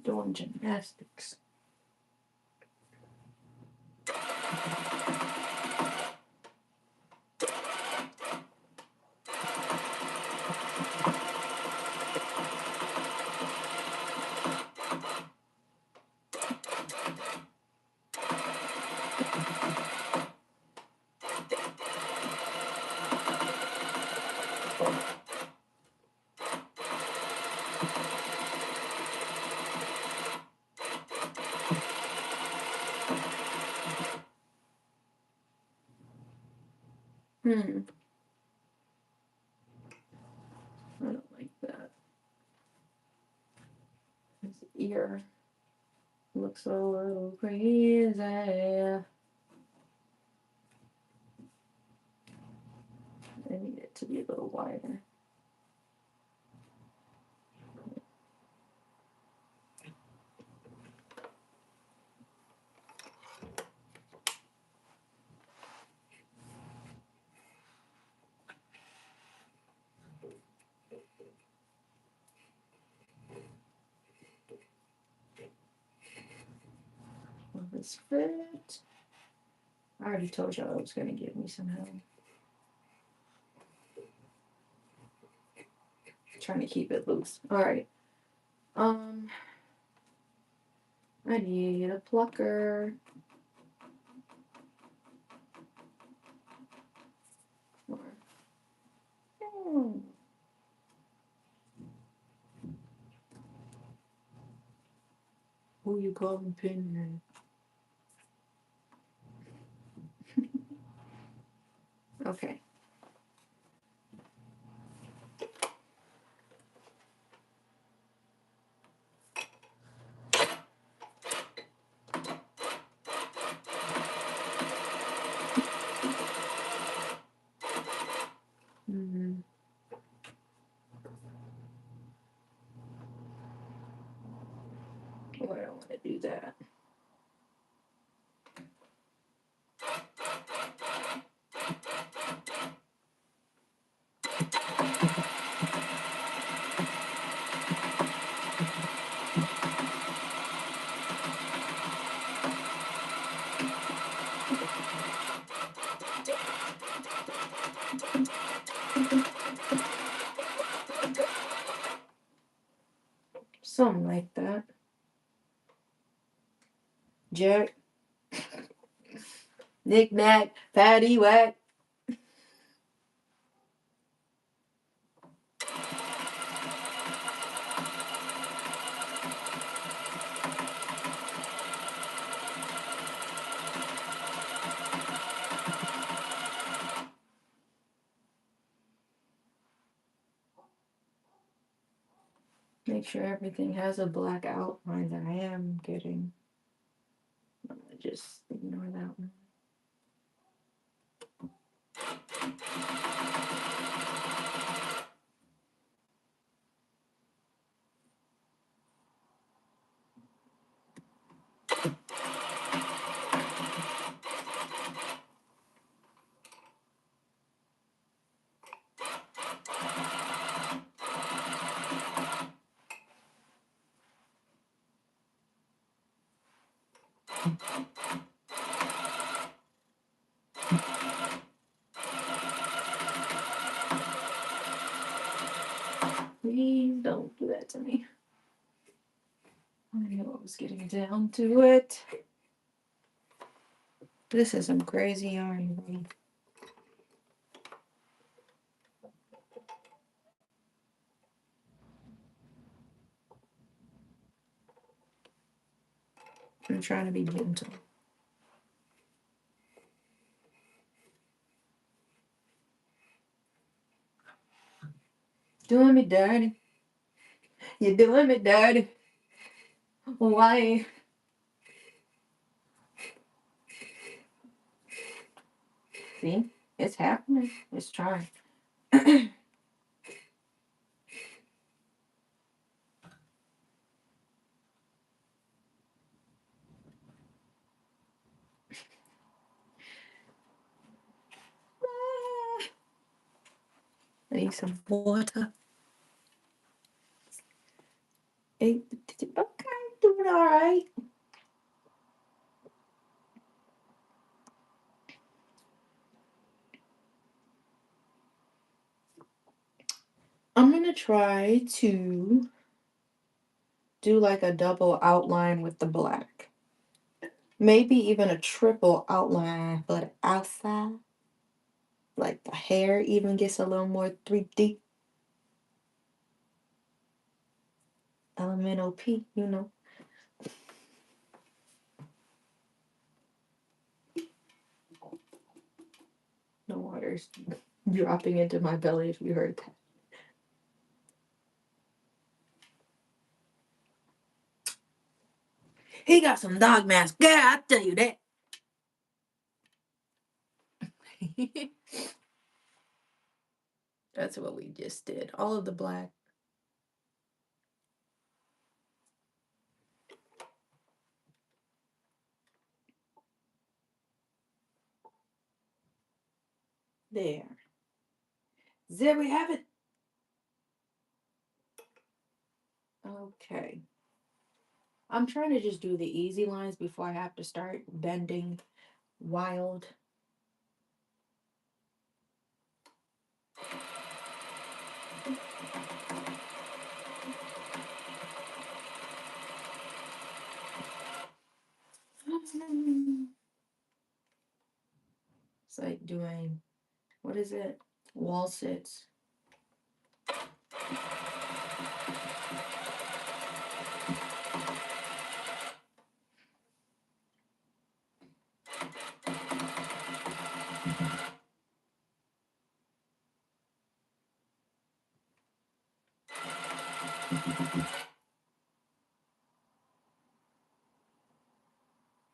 Doing gymnastics. I don't like that. His ear looks a little crazy. I need it to be a little wider. Will this fit? I already told y'all it was going to give me some help. Trying to keep it loose. All right. I need a plucker. Who you calling Pinhead? Okay. Mm-hmm. Oh, I don't want to do that. Something like that. Jack, knick knack, patty whack. Make sure everything has a black outline that I am getting. I'm gonna just ignore that one. Please don't do that to me. I knew I was getting down to it. This is some crazy yarn, bro. I'm trying to be gentle. Doing me dirty. You're doing me dirty. Why? See? It's happening. It's trying. I need some water. Okay, doing all right. I'm gonna try to do like a double outline with the black. Maybe even a triple outline for the outside. Like the hair even gets a little more 3D. Elemental P, you know. The water's dropping into my belly if you heard that. He got some dog mask. Yeah, I tell you that. That's what we just did. All of the black. There. There we have it. Okay. I'm trying to just do the easy lines before I have to start bending wild. It's like doing, what is it? Wall sits.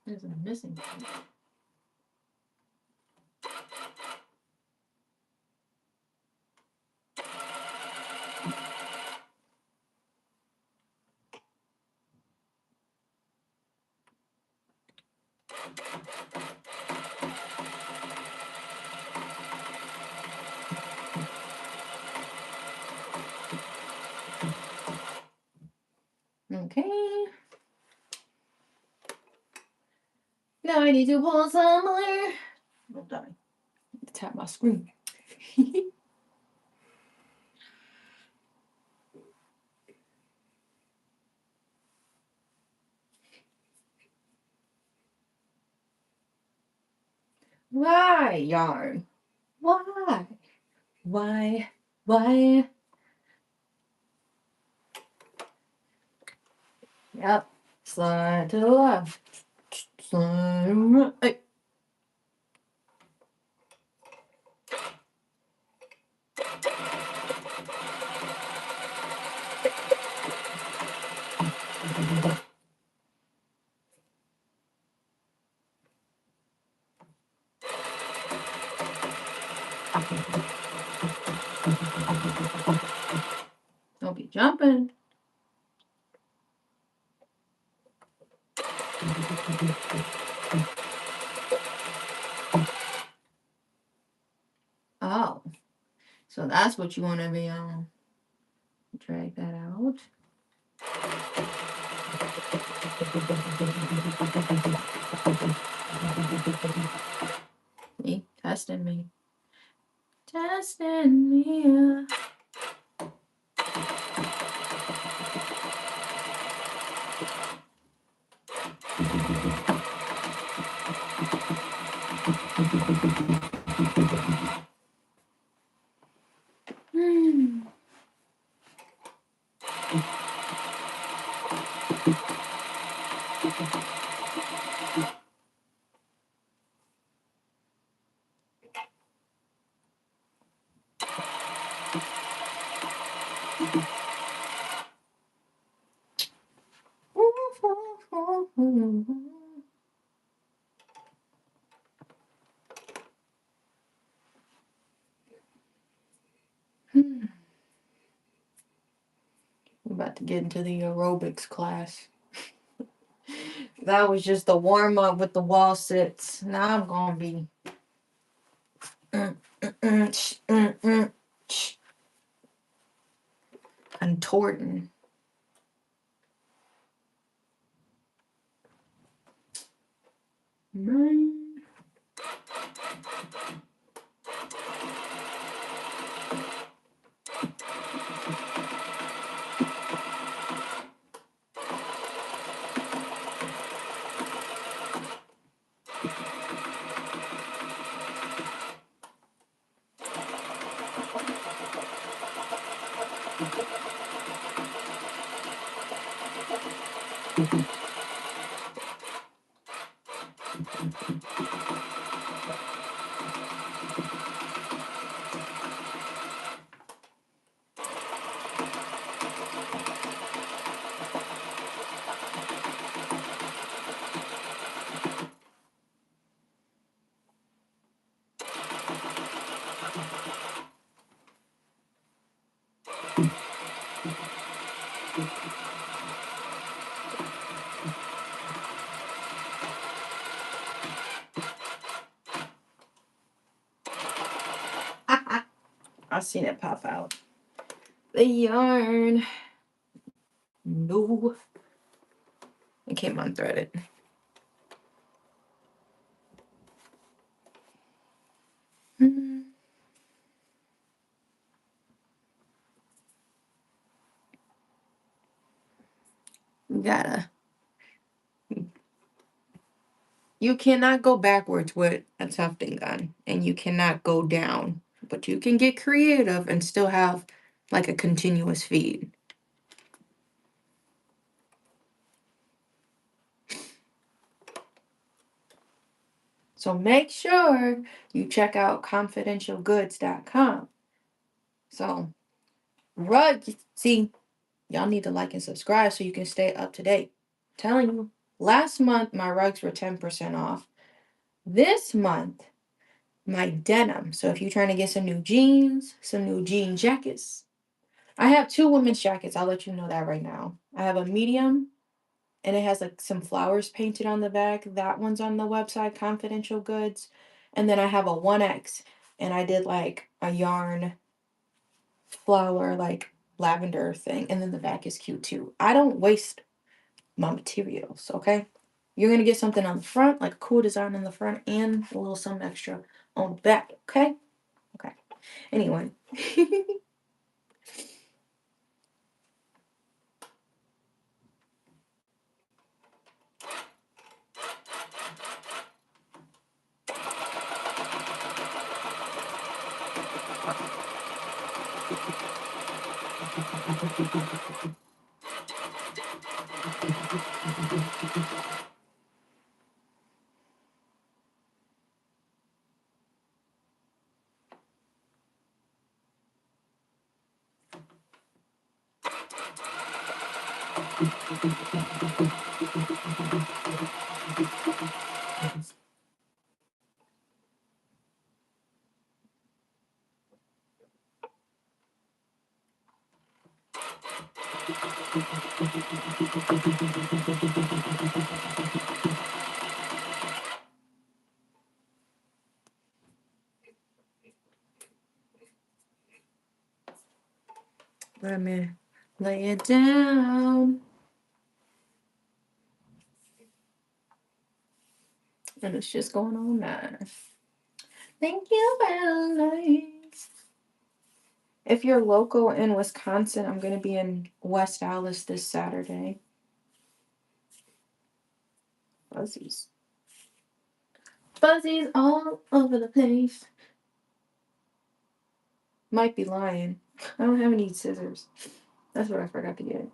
There's a missing thing. Okay. Now I need to pull some more. Oh, die. Tap my screen. Why, yarn? Why? Why? Why? Yep. Slide to the left. Slide to the right. Hey. Don't be jumping. Oh, so that's what you want to be on. Drag that out. Me, testing me. Testing me. We're about to get into the aerobics class. That was just the warm up with the wall sits. Now I'm gonna be contorting. I seen it pop out. The yarn. No. It came unthreaded. Gotta. You cannot go backwards with a tufting gun, and you cannot go down. But you can get creative and still have like a continuous feed. So make sure you check out confidentialgoods.com. So, see, Y'all need to like and subscribe so you can stay up to date. I'm telling you, last month my rugs were 10% off. This month, my denim. So if you're trying to get some new jeans, some new jean jackets, I have two women's jackets. I'll let you know that right now. I have a medium and it has like some flowers painted on the back. That one's on the website, Confidential Goods. And then I have a 1X and I did like a yarn flower, like lavender thing. And then the back is cute too. I don't waste my materials, okay? You're gonna get something on the front, like a cool design on the front and a little something extra on the back, okay? Okay. Anyway. Let me lay it down. And it's just going on now. Thank you, Valentine's. If you're local in Wisconsin, I'm going to be in West Allis this Saturday. Fuzzies. Fuzzies all over the place. Might be lying. I don't have any scissors. That's what I forgot to get.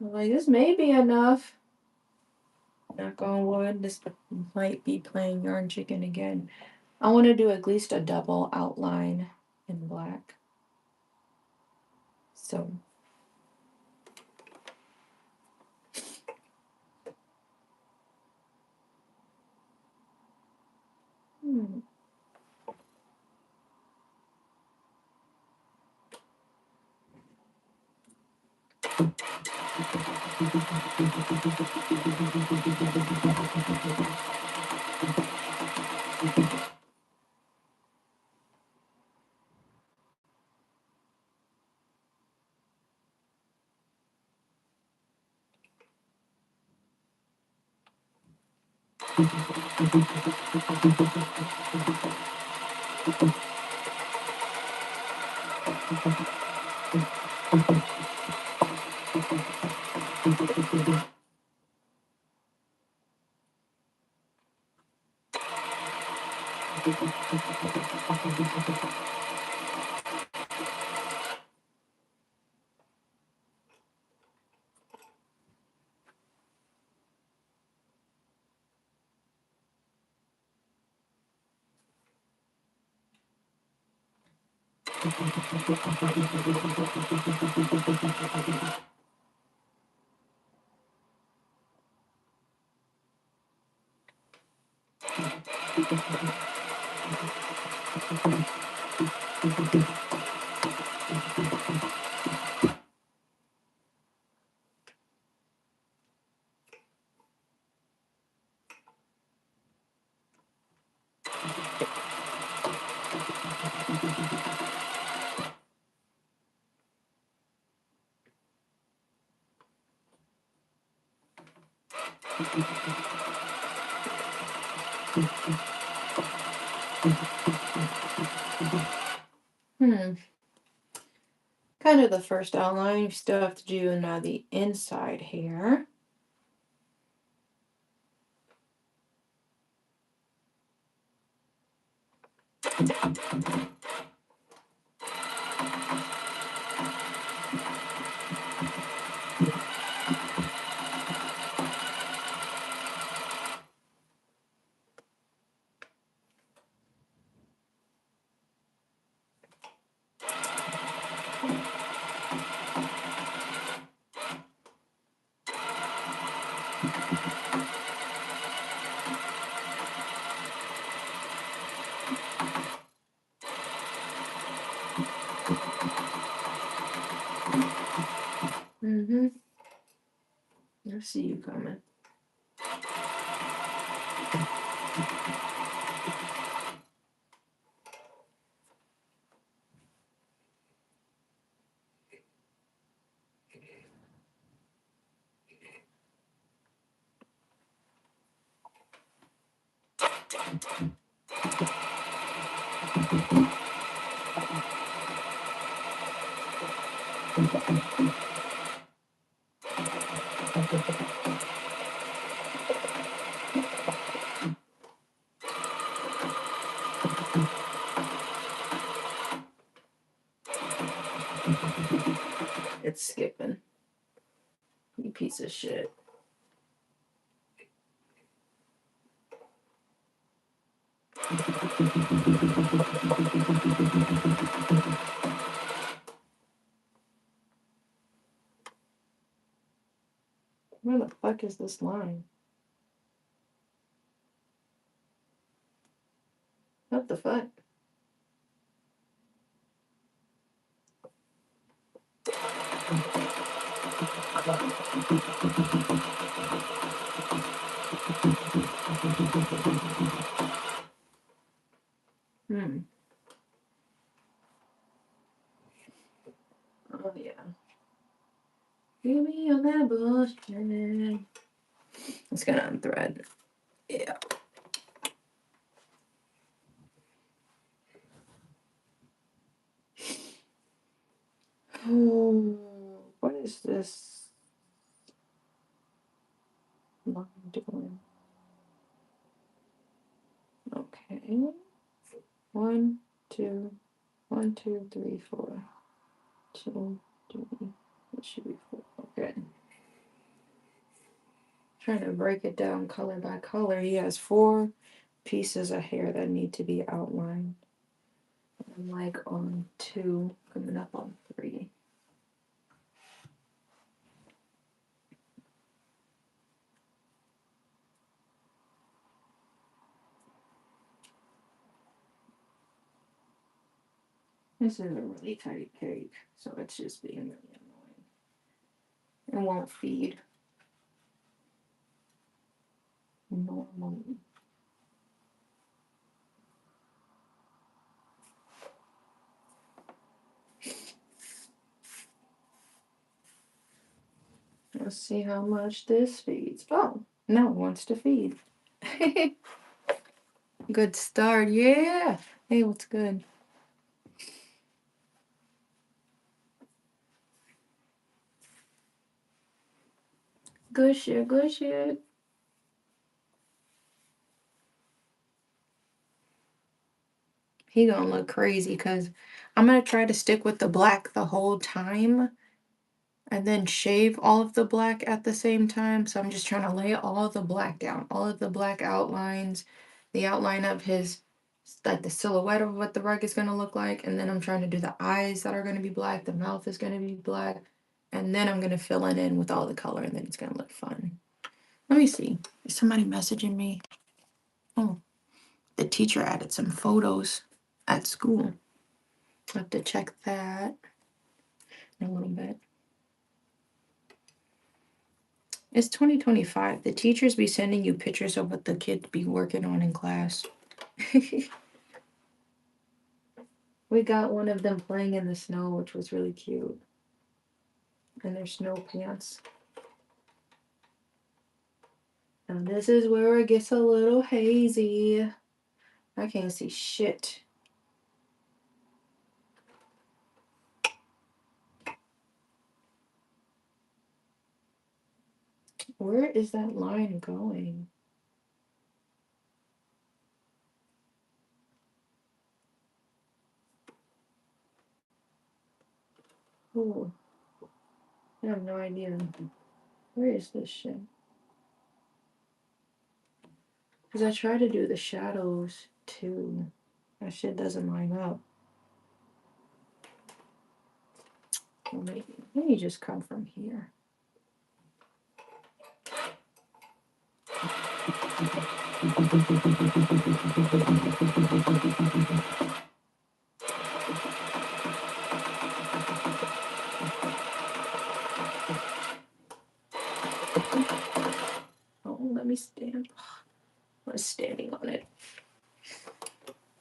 I'm like, this may be enough. Knock on wood. This might be playing yarn chicken again. I want to do at least a double outline in black. So. Hmm. Kind of the first outline. You still have to do now the inside here. Mm-hmm. I see you coming. It's skipping. You piece of shit. Where the fuck is this line? What the fuck? Hmm. Oh yeah. You me on that bullshit. It's gonna unthread. Yeah. Oh, what is this line doing? Okay. 1, 2, 1, 2, 3, 4. 2, 3. It should be 4. Okay. Trying to break it down color by color. He has 4 pieces of hair that need to be outlined. I'm like on 2, coming up on 3. This is a really tight cake, so it's just being really annoying. It won't feed normally. Let's see how much this feeds. Oh, no, it wants to feed. Good start, yeah. Hey, what's good? Good shit, good shit. He gonna look crazy because I'm gonna try to stick with the black the whole time and then shave all of the black at the same time. So I'm just trying to lay all of the black down, all of the black outlines, the outline of his, like the silhouette of what the rug is going to look like. And then I'm trying to do the eyes that are going to be black, the mouth is going to be black. And then I'm going to fill it in with all the color and then it's going to look fun. Let me see. Is somebody messaging me? Oh, the teacher added some photos at school. I have to check that in a little bit. It's 2025. The teachers be sending you pictures of what the kids be working on in class. We got one of them playing in the snow, which was really cute. And their snow pants. And this is where it gets a little hazy. I can't see shit. Where is that line going? Oh, I have no idea. Where is this shit? Because I try to do the shadows too. That shit doesn't line up. Well, maybe. Let me just come from here. Oh, let me stand. I was standing on it.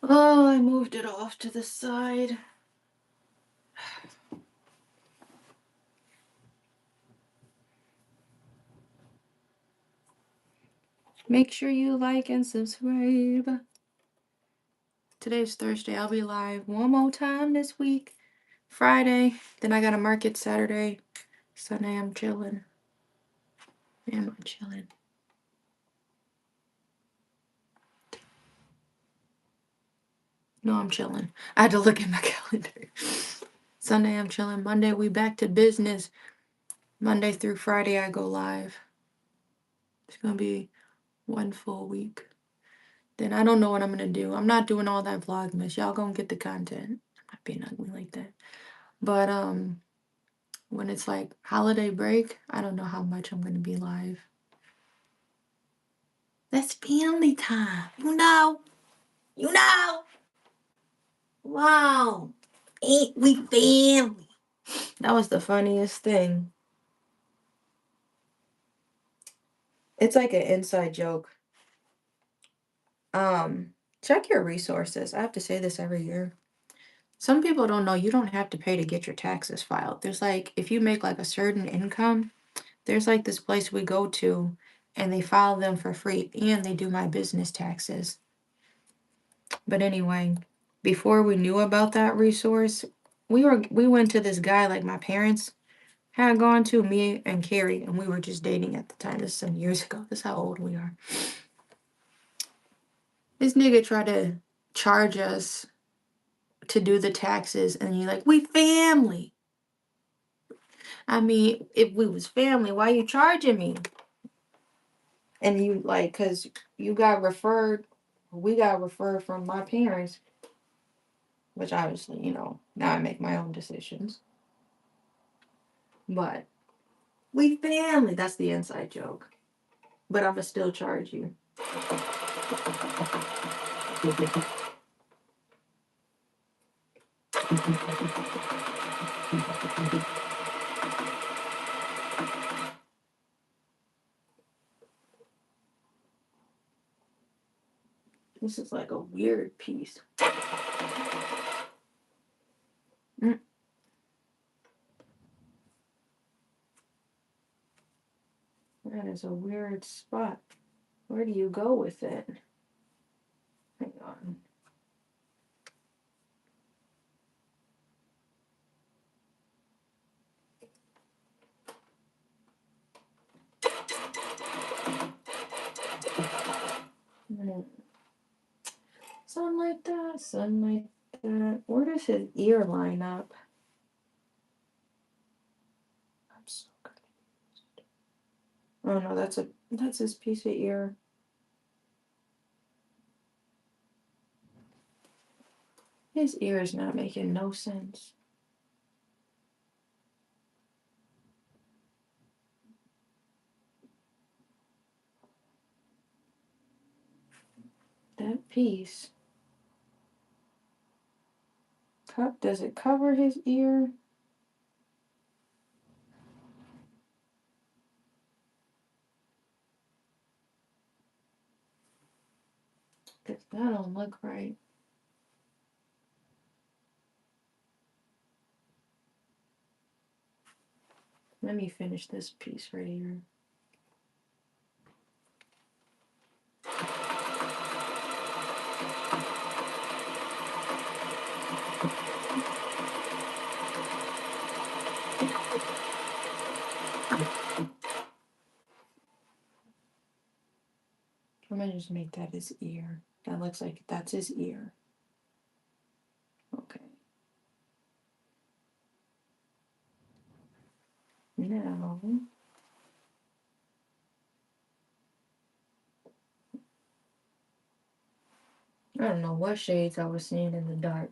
Oh, I moved it off to the side. Make sure you like and subscribe. Today's Thursday. I'll be live one more time this week. Friday. Then I got a market Saturday. Sunday I'm chilling. Am I chilling? No, I'm chilling. I had to look at my calendar. Sunday I'm chilling. Monday we back to business. Monday through Friday I go live. It's gonna be one full week. Then I don't know what I'm gonna do. I'm not doing all that vlogmas. Y'all gonna get the content. I'm not being ugly like that. But when it's like holiday break, I don't know how much I'm gonna be live. That's family time. You know. You know. Wow. Ain't we family? That was the funniest thing. It's like an inside joke. Um, Check your resources. I have to say this every year. Some people don't know you don't have to pay to get your taxes filed. There's like, if you make like a certain income, there's like this place we go to and they file them for free and they do my business taxes. But anyway, before we knew about that resource, we went to this guy like my parents had gone to, me and Carrie, and we were just dating at the time. This is some years ago. This is how old we are. This nigga tried to charge us to do the taxes, and you're like, we family. I mean, if we was family, why you charging me? And you like, cause you got referred, we got referred from my parents, which obviously, now I make my own decisions. But we family. That's the inside joke. But I'ma still charge you. This is like a weird piece. Mm. That is a weird spot. Where do you go with it? Hang on. Something like that, something like that. Where does his ear line up? I'm so confused. Oh no, that's his piece of ear. His ear is not making no sense. That piece. Does it cover his ear? That don't look right. Let me finish this piece right here. I'm gonna just make that his ear. That looks like that's his ear. Okay. Now, I don't know what shades I was seeing in the dark.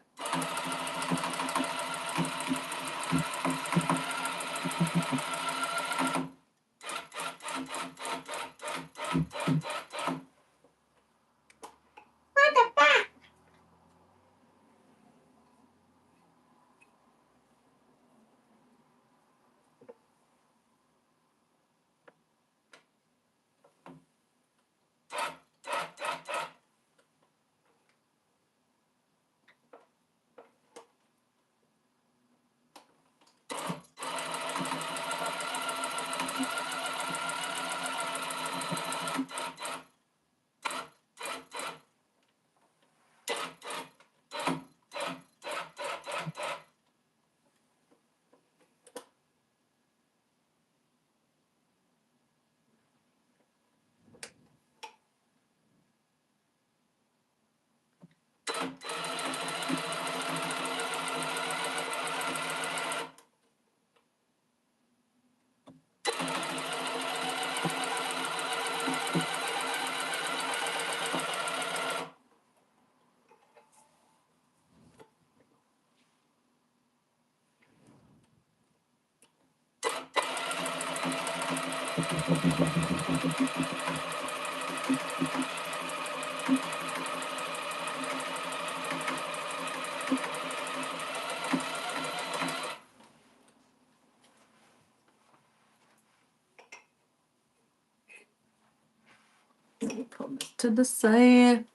Let me pull this to the side.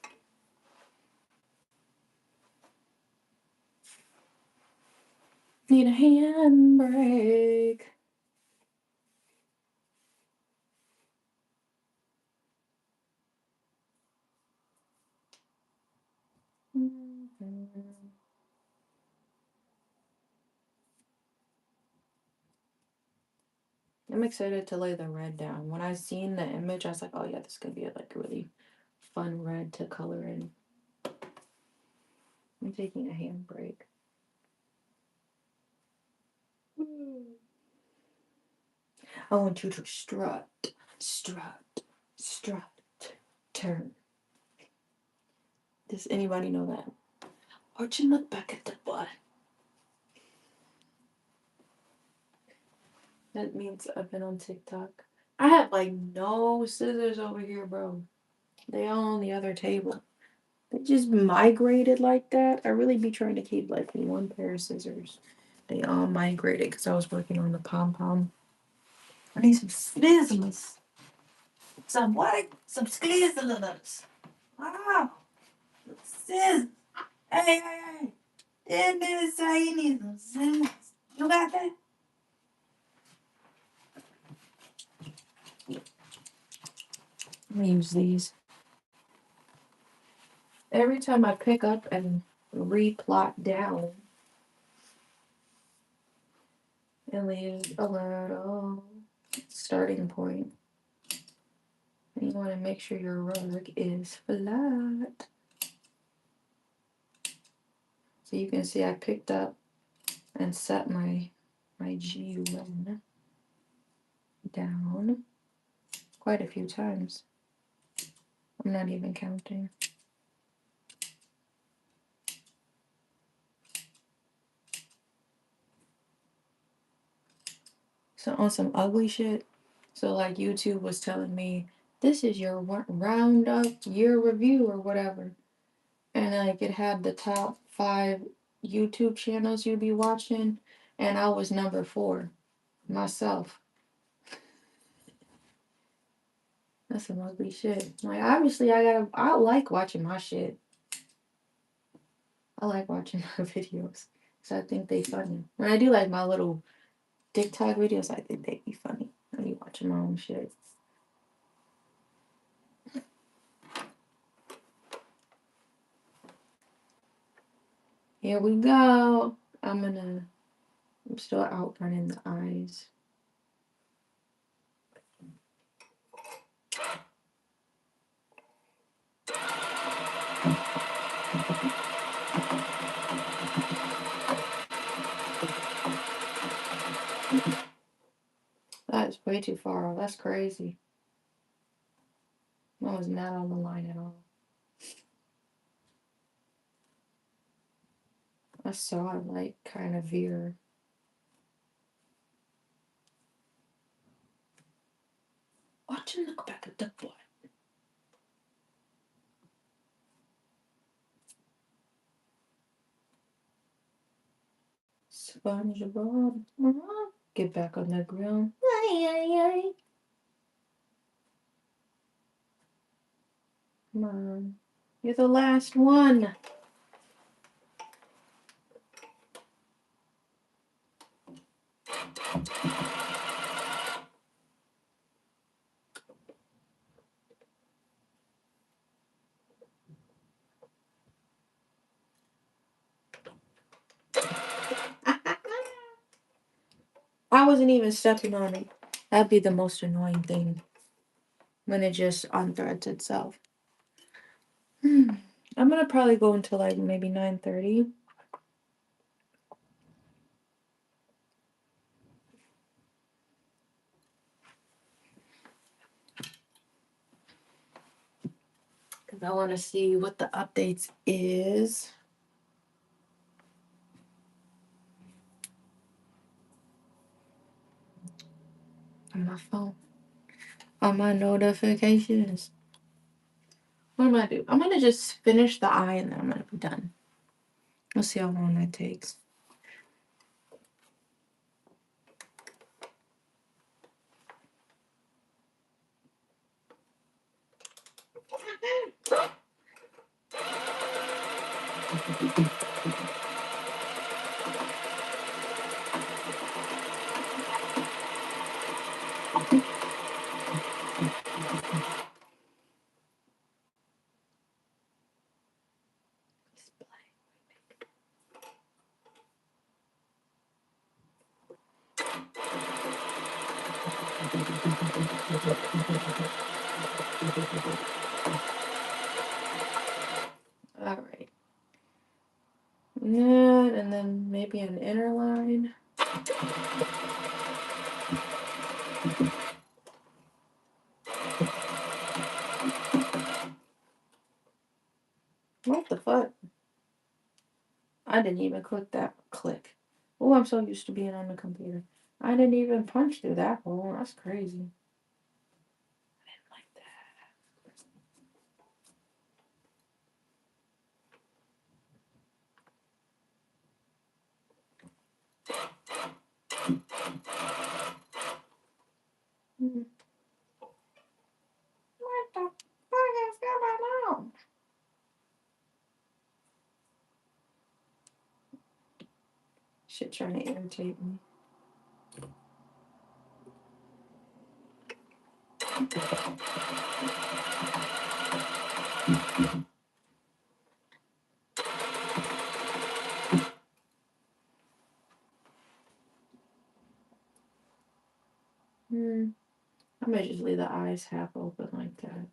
Need a handbrake. I'm excited to lay the red down. When I seen the image, I was like, oh yeah, this could be like a really fun red to color in. I'm taking a handbrake. I want you to strut, strut, strut, turn. Does anybody know that? Arch and look back at the butt. That means I've been on TikTok. I have like no scissors over here, bro. They all on the other table. They just migrated like that. I really be trying to keep like one pair of scissors. They all migrated because I was working on the pom pom. I need some scissors. Some what? Some scissors. Wow. Scissors. Hey, hey, hey. Didn't say you need some scissors. You got that? Let me use these. Every time I pick up and replot down, it leaves a little starting point. And you want to make sure your rug is flat. So you can see I picked up and set my G1 down quite a few times. I'm not even counting. So on some ugly shit, so like YouTube was telling me, this is your round up year review or whatever. And like it had the top 5 YouTube channels you'd be watching, and I was number 4 myself. That's some ugly shit. Like obviously I like watching my shit. I like watching my videos. So I think they funny. When I do like my little TikTok videos, I think they be funny. I be watching my own shit. Here we go. I'm still outrunning the eyes. That is way too far. That's crazy. I was not on the line at all. I saw it like kind of veer. Watch and look back at the butt. SpongeBob, get back on the grill. Ay, ay, ay. Come on. You're the last one. I wasn't even stepping on it. That'd be the most annoying thing. When it just unthreads itself. I'm gonna probably go until like maybe 9:30. Because I want to see what the updates is. On my phone. On my notifications. What am I gonna do? I'm gonna just finish the eye and then I'm gonna be done. We'll see how long that takes. All right. And then maybe an inner line. What the fuck? I didn't even click that click. Oh, I'm so used to being on the computer. I didn't even punch through that hole. That's crazy. I didn't like that. What the fuck is going on? Shit trying to irritate me. I might just leave the eyes half open like that.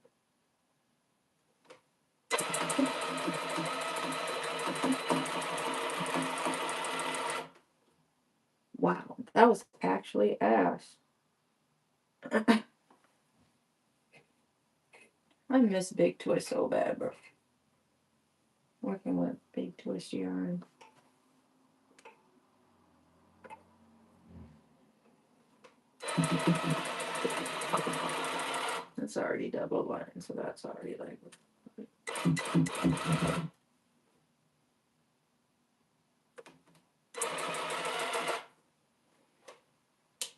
Wow, that was actually ass. I miss Big Twist so bad, bro. Working with Big Twist yarn. That's already double line, so that's already like.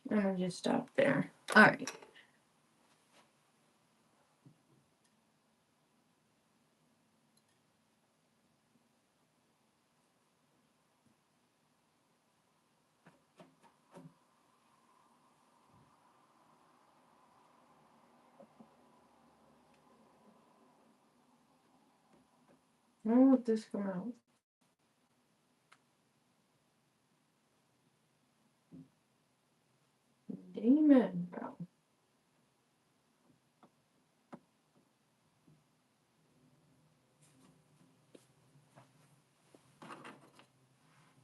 I'm gonna just stop there. All right. I don't want this to come out. Demon, bro.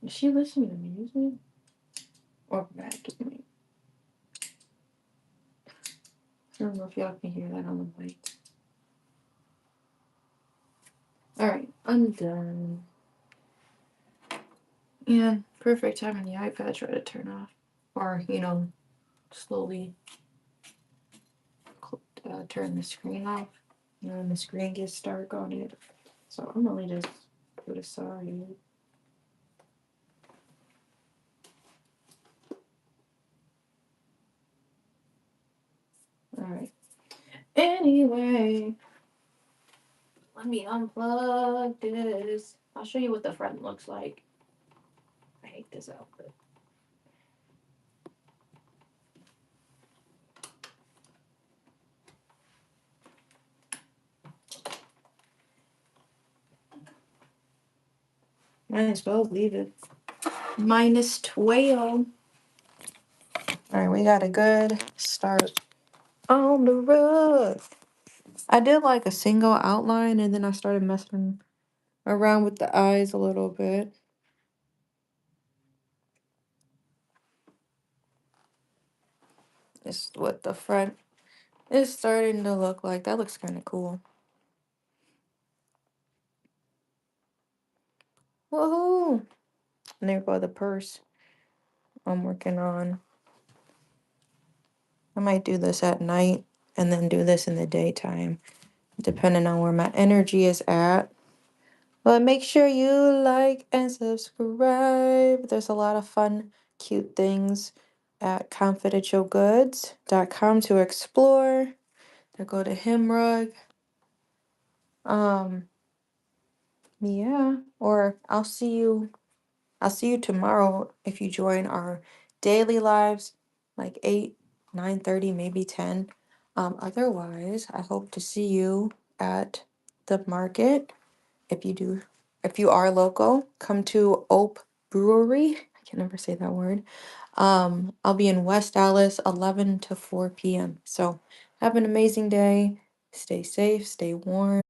Is she listening to music? Or vacuuming? I don't know if y'all can hear that on the mic. Alright, I'm done. And perfect time on the iPad try to turn off. Or, slowly turn the screen off. When the screen gets dark on it. So I'm gonna just put aside. Alright. Anyway, let me unplug this. I'll show you what the front looks like. I hate this outfit. Might as well leave it. -12. Alright, we got a good start on the rug. I did like a single outline and then I started messing around with the eyes a little bit. This is what the front is starting to look like. That looks kind of cool. Woohoo! And there go the purse I'm working on. I might do this at night and then do this in the daytime, depending on where my energy is at. But make sure you like and subscribe. There's a lot of fun, cute things at confidentialgoods.com to explore. To go to Himrug. Yeah, or I'll see you tomorrow if you join our daily lives, like 8, 9:30, maybe 10. Otherwise, I hope to see you at the market. If you do, if you are local, come to Ope Brewery. I can never say that word. I'll be in West Dallas, 11 to 4 p.m. So have an amazing day. Stay safe, stay warm.